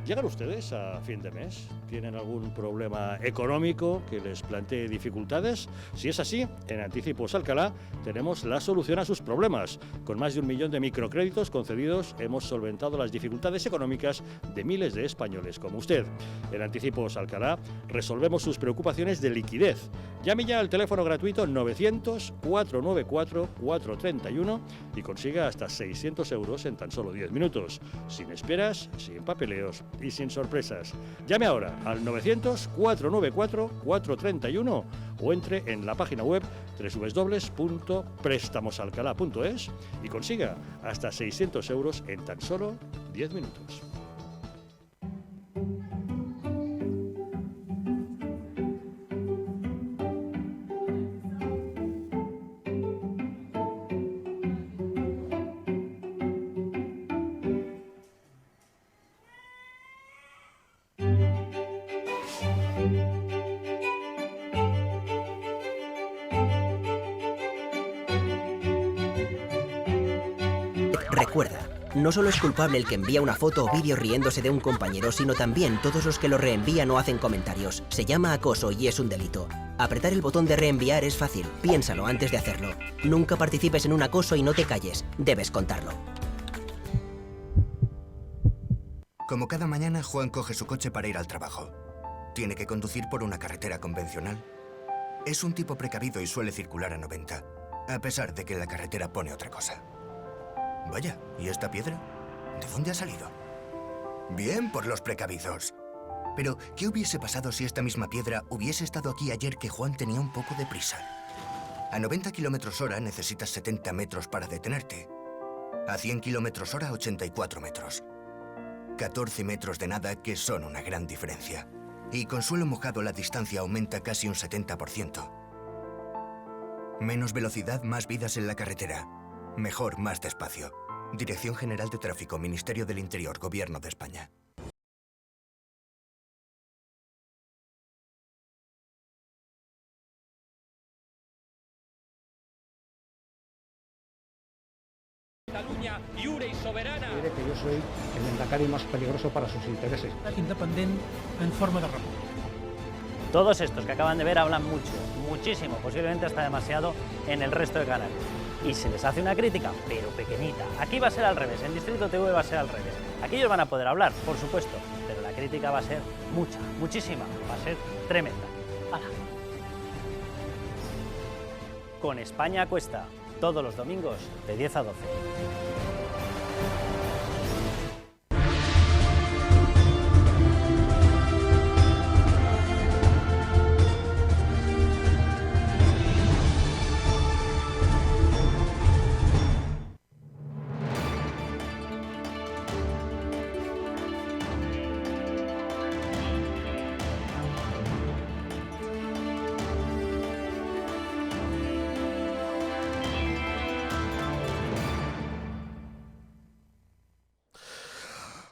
¿Llegan ustedes a fin de mes? ¿Tienen algún problema económico que les plantee dificultades? Si es así, en Anticipos Alcalá tenemos la solución a sus problemas. Con más de 1 millón de microcréditos concedidos hemos solventado las dificultades económicas de miles de españoles como usted. En Anticipos Alcalá resolvemos sus preocupaciones de liquidez. Llame ya al teléfono gratuito 900-494-431 y consiga hasta 600 euros en tan solo 10 minutos. Sin esperas, sin papeleos y sin sorpresas. Llame ahora al 900-494-431 o entre en la página web www.prestamosalcalá.es y consiga hasta 600 euros en tan solo 10 minutos. Recuerda, no solo es culpable el que envía una foto o vídeo riéndose de un compañero, sino también todos los que lo reenvían o hacen comentarios. Se llama acoso y es un delito. Apretar el botón de reenviar es fácil, piénsalo antes de hacerlo. Nunca participes en un acoso y no te calles, debes contarlo. Como cada mañana, Juan coge su coche para ir al trabajo. Tiene que conducir por una carretera convencional. Es un tipo precavido y suele circular a 90, a pesar de que la carretera pone otra cosa. Vaya, ¿y esta piedra? ¿De dónde ha salido? Bien por los precavidos. Pero, ¿qué hubiese pasado si esta misma piedra hubiese estado aquí ayer que Juan tenía un poco de prisa? A 90 km/h necesitas 70 metros para detenerte. A 100 km/h, 84 metros. 14 metros de nada que son una gran diferencia. Y con suelo mojado la distancia aumenta casi un 70%. Menos velocidad, más vidas en la carretera. Mejor, más despacio. Dirección General de Tráfico, Ministerio del Interior, Gobierno de España. Catalunya lliure i soberana. Diré que yo soy el Endacari más peligroso para sus intereses. Independent en forma de república. Todos estos que acaban de ver hablan mucho, muchísimo, posiblemente hasta demasiado en el resto de canales. Y se les hace una crítica, pero pequeñita. Aquí va a ser al revés, en Distrito TV va a ser al revés. Aquí ellos van a poder hablar, por supuesto, pero la crítica va a ser mucha, muchísima, va a ser tremenda. ¡Hala! Con España a Cuesta, todos los domingos de 10 a 12.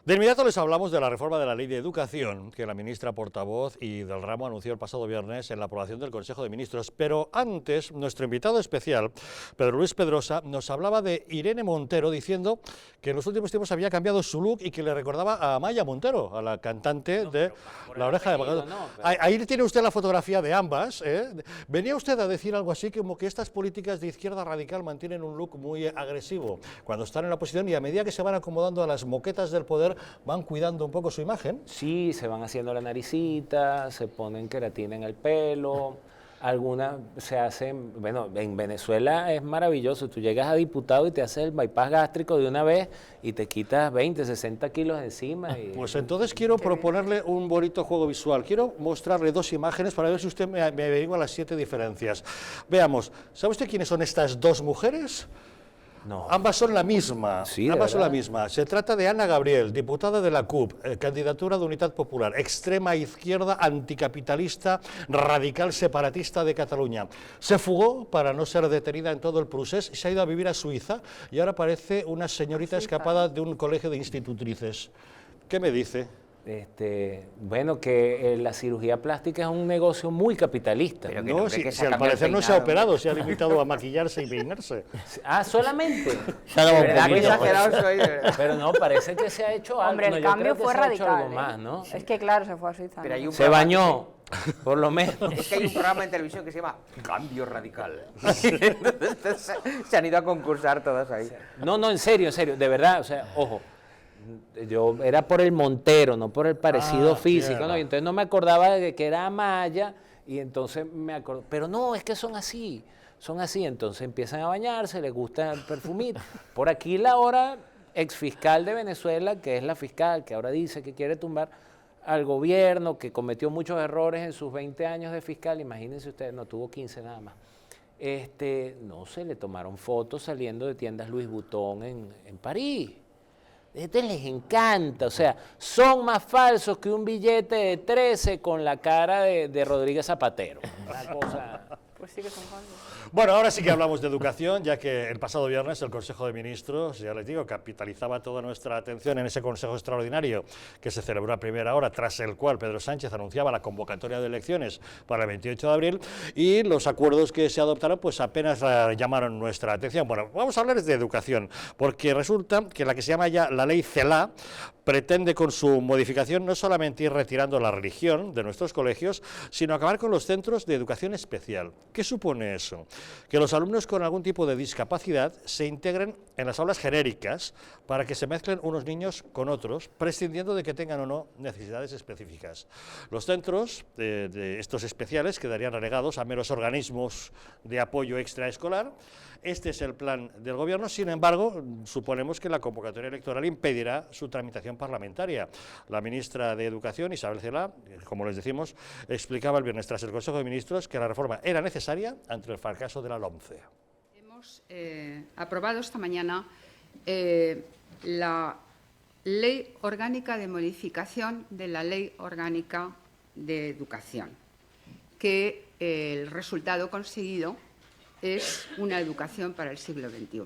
De inmediato les hablamos de la reforma de la Ley de Educación que la ministra portavoz y del ramo anunció el pasado viernes en la aprobación del Consejo de Ministros. Pero antes, nuestro invitado especial, Pedro Luis Pedrosa, nos hablaba de Irene Montero diciendo que en los últimos tiempos había cambiado su look y que le recordaba a Amaya Montero, a la cantante de La Oreja de Van Gogh. Ahí tiene usted la fotografía de ambas. Venía usted a decir algo así como que estas políticas de izquierda radical mantienen un look muy agresivo cuando están en la oposición y a medida que se van acomodando a las moquetas del poder van cuidando un poco su imagen. Sí, se van haciendo la naricita, se ponen queratina en el pelo, algunas se hacen, bueno, en Venezuela es maravilloso, tú llegas a diputado y te haces el bypass gástrico de una vez y te quitas 20, 60 kilos encima. Y... Pues entonces quiero proponerle un bonito juego visual, quiero mostrarle dos imágenes para ver si usted me averigua las 7 diferencias. Veamos, ¿sabe usted quiénes son estas dos mujeres? No. Ambas son la misma, sí, ambas son la misma. Se trata de Ana Gabriel, diputada de la CUP, candidatura de Unidad Popular, extrema izquierda, anticapitalista, radical separatista de Cataluña. Se fugó para no ser detenida en todo el procés, se ha ido a vivir a Suiza y ahora parece una señorita escapada de un colegio de institutrices. ¿Qué me dice? Bueno, que la cirugía plástica es un negocio muy capitalista. No, si al parecer no se ha operado, se ha limitado a maquillarse y peinarse. Ah, solamente. Se ha dado un ¿Verdad que poquito, exagerado pues. soy? De verdad. Pero no, parece que se ha hecho algo. Hombre, No, el yo cambio creo que fue se ha hecho radical. algo más, ¿no? Es que claro, se fue a Suiza. Pero hay ¿no? un Se bañó, por lo menos. Es que hay un programa en televisión que se llama Cambio Radical. Entonces, se han ido a concursar todas ahí. No, en serio, de verdad, o sea, ojo, yo era por el Montero, no por el parecido físico, ¿no? Y entonces no me acordaba de que era Amaya, y entonces me acordé, pero no, es que son así, entonces empiezan a bañarse, les gusta el perfumito. Por aquí la ahora exfiscal de Venezuela, que es la fiscal, que ahora dice que quiere tumbar al gobierno, que cometió muchos errores en sus 20 años de fiscal, imagínense ustedes, no tuvo 15 nada más. No se le tomaron fotos saliendo de tiendas Louis Vuitton en París. Les encanta, o sea, son más falsos que un billete de 13 con la cara de Rodríguez Zapatero. Una cosa... Pues sí que son falsos. Bueno, ahora sí que hablamos de educación, ya que el pasado viernes el Consejo de Ministros, ya les digo, capitalizaba toda nuestra atención en ese Consejo Extraordinario que se celebró a primera hora, tras el cual Pedro Sánchez anunciaba la convocatoria de elecciones para el 28 de abril, y los acuerdos que se adoptaron pues apenas llamaron nuestra atención. Bueno, vamos a hablar de educación, porque resulta que la que se llama ya la Ley CELA pretende con su modificación no solamente ir retirando la religión de nuestros colegios, sino acabar con los centros de educación especial. ¿Qué supone eso? Que los alumnos con algún tipo de discapacidad se integren en las aulas genéricas para que se mezclen unos niños con otros, prescindiendo de que tengan o no necesidades específicas. Los centros de estos especiales quedarían relegados a meros organismos de apoyo extraescolar. Este es el plan del Gobierno, sin embargo, suponemos que la convocatoria electoral impedirá su tramitación parlamentaria. La ministra de Educación, Isabel Celaá, como les decimos, explicaba el viernes tras el Consejo de Ministros que la reforma era necesaria ante el fracaso de la LOMCE. Hemos aprobado esta mañana la Ley Orgánica de Modificación de la Ley Orgánica de Educación, que el resultado conseguido es una educación para el siglo XXI.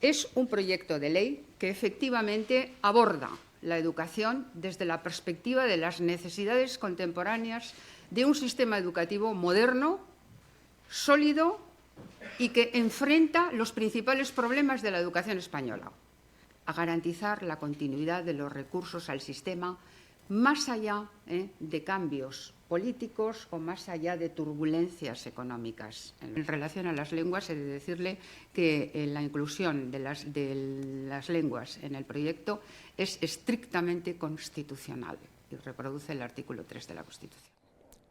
Es un proyecto de ley que efectivamente aborda la educación desde la perspectiva de las necesidades contemporáneas de un sistema educativo moderno, sólido y que enfrenta los principales problemas de la educación española, a garantizar la continuidad de los recursos al sistema más allá de cambios políticos o más allá de turbulencias económicas. En relación a las lenguas, he de decirle que la inclusión de las lenguas en el proyecto es estrictamente constitucional y reproduce el artículo 3 de la Constitución.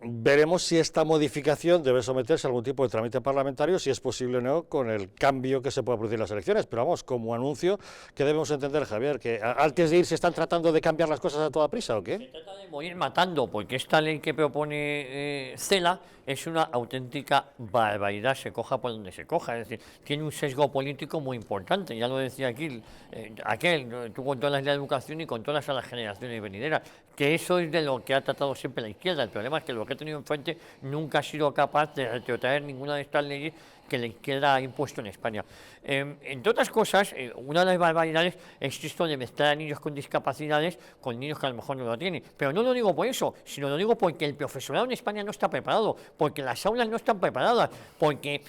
Veremos si esta modificación debe someterse a algún tipo de trámite parlamentario, si es posible o no, con el cambio que se pueda producir en las elecciones. Pero vamos, como anuncio, ¿qué debemos entender, Javier? ¿Que antes de ir se están tratando de cambiar las cosas a toda prisa o qué? Se trata de morir matando, porque esta ley que propone Cela es una auténtica barbaridad, se coja por donde se coja. Es decir, tiene un sesgo político muy importante. Ya lo decía aquí aquel, tú controlas la educación y controlas a las generaciones venideras, que eso es de lo que ha tratado siempre la izquierda. El problema es que lo que ha tenido enfrente nunca ha sido capaz de retrotraer ninguna de estas leyes que la izquierda ha impuesto en España. Entre otras cosas, una de las barbaridades es esto de mezclar a niños con discapacidades con niños que a lo mejor no lo tienen. Pero no lo digo por eso, sino lo digo porque el profesorado en España no está preparado, porque las aulas no están preparadas, porque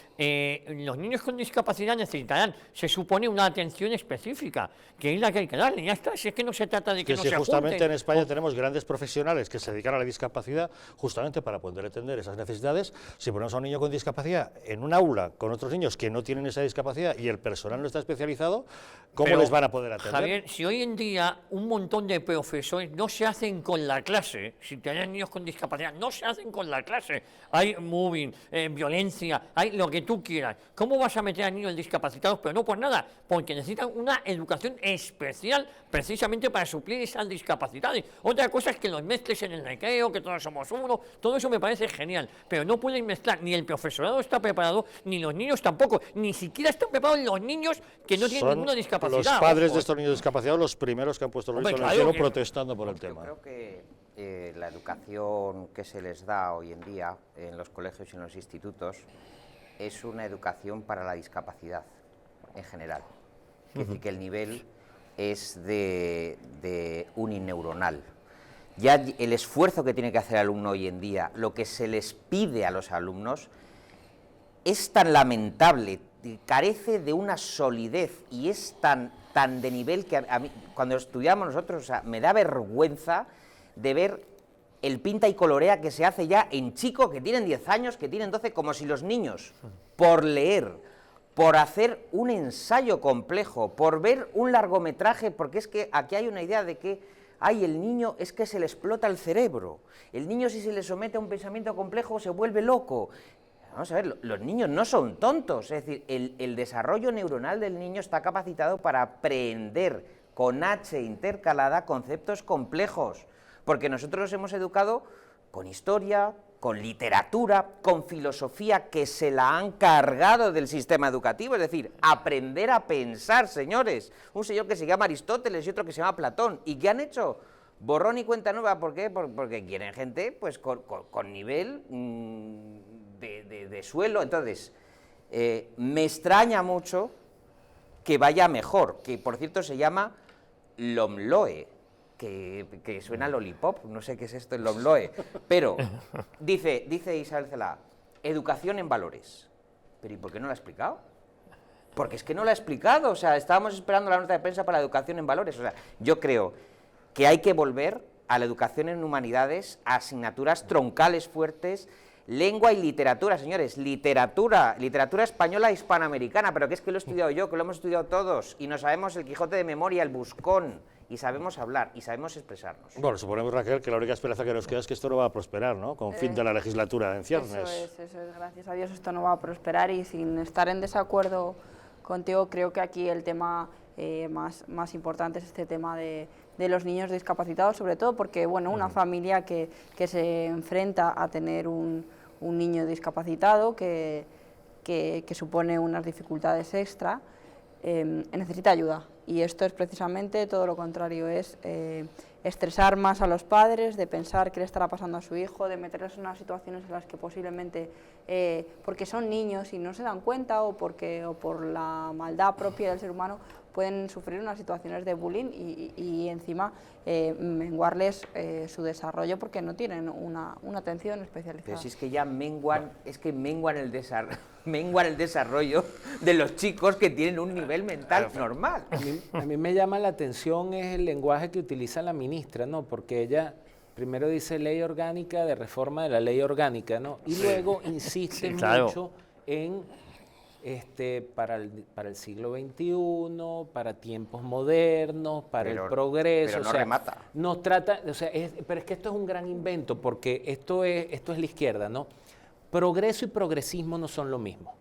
los niños con discapacidad necesitarán, se supone, una atención específica, que es la que hay que darle. Ya está, si es que no se trata de que no se justamente junten. en España tenemos grandes profesionales que se dedican a la discapacidad justamente para poder atender esas necesidades. Si ponemos a un niño con discapacidad en un aula con otros niños que no tienen esa discapacidad y el personal no está especializado, ¿cómo Pero, les van a poder atender? Javier, si hoy en día un montón de profesores no se hacen con la clase, si tienen niños con discapacidad, no se hacen con la clase, hay moving, violencia, hay lo que tú quieras, ¿cómo vas a meter a niños discapacitados? Pero no por nada, porque necesitan una educación especial precisamente para suplir esas discapacidades. Otra cosa es que los mezcles en el recreo, que todos somos uno, todo eso me parece genial, pero no pueden mezclar, ni el profesorado está preparado, ni los niños tampoco, ni siquiera están preparados los niños que no tienen ninguna discapacidad. Los padres de estos niños discapacitados los primeros que han puesto el grito en el cielo protestando por el tema. Yo creo que la educación que se les da hoy en día en los colegios y en los institutos es una educación para la discapacidad en general. Es decir, que el nivel es de unineuronal. ya el esfuerzo que tiene que hacer el alumno hoy en día, lo que se les pide a los alumnos, es tan lamentable, carece de una solidez y es tan de nivel que a mí, cuando estudiamos nosotros, o sea, me da vergüenza de ver el pinta y colorea que se hace ya en chicos que tienen 10 años, que tienen 12, como si los niños, por leer, por hacer un ensayo complejo, por ver un largometraje, porque es que aquí hay una idea de que, ay, el niño es que se le explota el cerebro, el niño si se le somete a un pensamiento complejo se vuelve loco. Vamos a ver, los niños no son tontos, es decir, el desarrollo neuronal del niño está capacitado para aprender con H intercalada conceptos complejos, porque nosotros los hemos educado con historia, con literatura, con filosofía, que se la han cargado del sistema educativo, es decir, aprender a pensar, señores. Un señor que se llama Aristóteles y otro que se llama Platón, ¿y qué han hecho? Borrón y cuenta nueva, ¿por qué? Porque quieren gente pues con nivel de suelo. Entonces, me extraña mucho que vaya mejor, que por cierto se llama LOMLOE, que suena a lollipop, no sé qué es esto el LOMLOE, pero dice Isabel Celaá, educación en valores. Pero ¿y por qué no lo ha explicado? Porque es que no lo ha explicado, o sea, estábamos esperando la nota de prensa para la educación en valores, o sea, yo creo que hay que volver a la educación en humanidades, a asignaturas troncales fuertes, lengua y literatura, señores, literatura española e hispanoamericana, pero que es que lo he estudiado yo, que lo hemos estudiado todos, y nos sabemos el Quijote de memoria, el Buscón, y sabemos hablar, y sabemos expresarnos. Bueno, suponemos, Raquel, que la única esperanza que nos queda es que esto no va a prosperar, ¿no? Con fin de la legislatura en ciernes. Eso es, gracias a Dios esto no va a prosperar, y sin estar en desacuerdo contigo, creo que aquí el tema más importante es este tema de los niños discapacitados, sobre todo porque, bueno, una familia que se enfrenta a tener un niño discapacitado que supone unas dificultades extra, necesita ayuda, y esto es precisamente todo lo contrario, es estresar más a los padres, de pensar qué le estará pasando a su hijo, de meterles en unas situaciones en las que posiblemente, porque son niños y no se dan cuenta, o por la maldad propia del ser humano, pueden sufrir unas situaciones de bullying y encima menguarles su desarrollo porque no tienen una atención especializada. Pero si es que ya menguan el desarrollo de los chicos que tienen un nivel mental normal. A mí me llama la atención es el lenguaje que utiliza la ministra, ¿no? Porque ella primero dice ley orgánica de reforma de la ley orgánica, ¿no? Y luego insiste mucho en para el siglo XXI, para tiempos modernos, para el progreso. Pero no remata. Nos trata, pero es que esto es un gran invento, porque esto es la izquierda, ¿no? Progreso y progresismo no son lo mismo.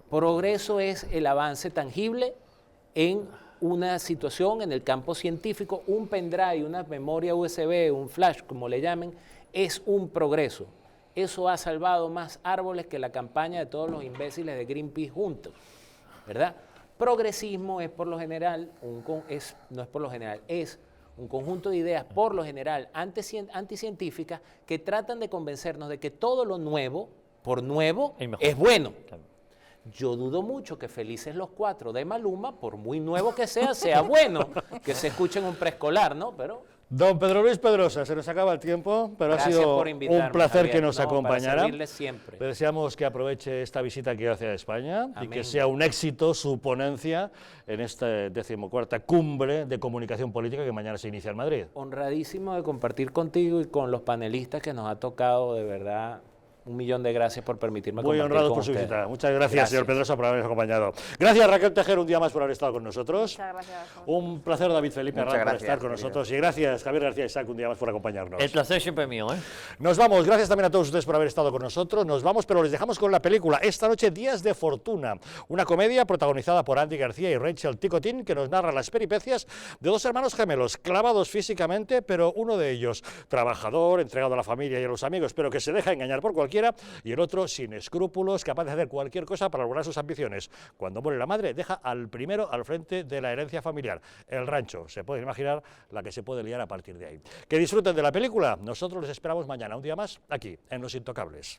Progreso es el avance tangible en una situación en el campo científico. Un pendrive, una memoria USB, un flash, como le llamen, es un progreso. Eso ha salvado más árboles que la campaña de todos los imbéciles de Greenpeace juntos, ¿verdad? Progresismo es por lo general, es un conjunto de ideas por lo general anticientíficas que tratan de convencernos de que todo lo nuevo, por nuevo, es bueno. Yo dudo mucho que Felices los Cuatro de Maluma, por muy nuevo que sea bueno, que se escuche en un preescolar, ¿no? Pero... Don Pedro Luis Pedrosa, se nos acaba el tiempo, pero gracias, ha sido por invitarme, un placer Javier, que nos acompañara. Para servirles siempre. Deseamos que aproveche esta visita que hace a España. Amén. Y que sea un éxito su ponencia en esta 14ª cumbre de comunicación política que mañana se inicia en Madrid. Honradísimo de compartir contigo y con los panelistas que nos ha tocado, de verdad. 1.000.000 de gracias por permitirme compartir. Muy honrados por su visita. Muchas gracias, señor Pedrosa, por habernos acompañado. Gracias, Raquel Tejero, un día más por haber estado con nosotros. Muchas gracias. Un placer, David Felipe Arranz, por estar con nosotros. Y gracias, Javier García Isaac, un día más por acompañarnos. El placer siempre mío, ¿eh? Nos vamos. Gracias también a todos ustedes por haber estado con nosotros. Nos vamos, pero les dejamos con la película esta noche, Días de Fortuna. Una comedia protagonizada por Andy García y Rachel Ticotin, que nos narra las peripecias de dos hermanos gemelos, clavados físicamente, pero uno de ellos trabajador, entregado a la familia y a los amigos, pero que se deja engañar por cualquiera, y el otro sin escrúpulos, capaz de hacer cualquier cosa para lograr sus ambiciones. Cuando muere la madre, deja al primero al frente de la herencia familiar, el rancho. Se pueden imaginar la que se puede liar a partir de ahí. Que disfruten de la película. Nosotros les esperamos mañana, un día más, aquí, en Los Intocables.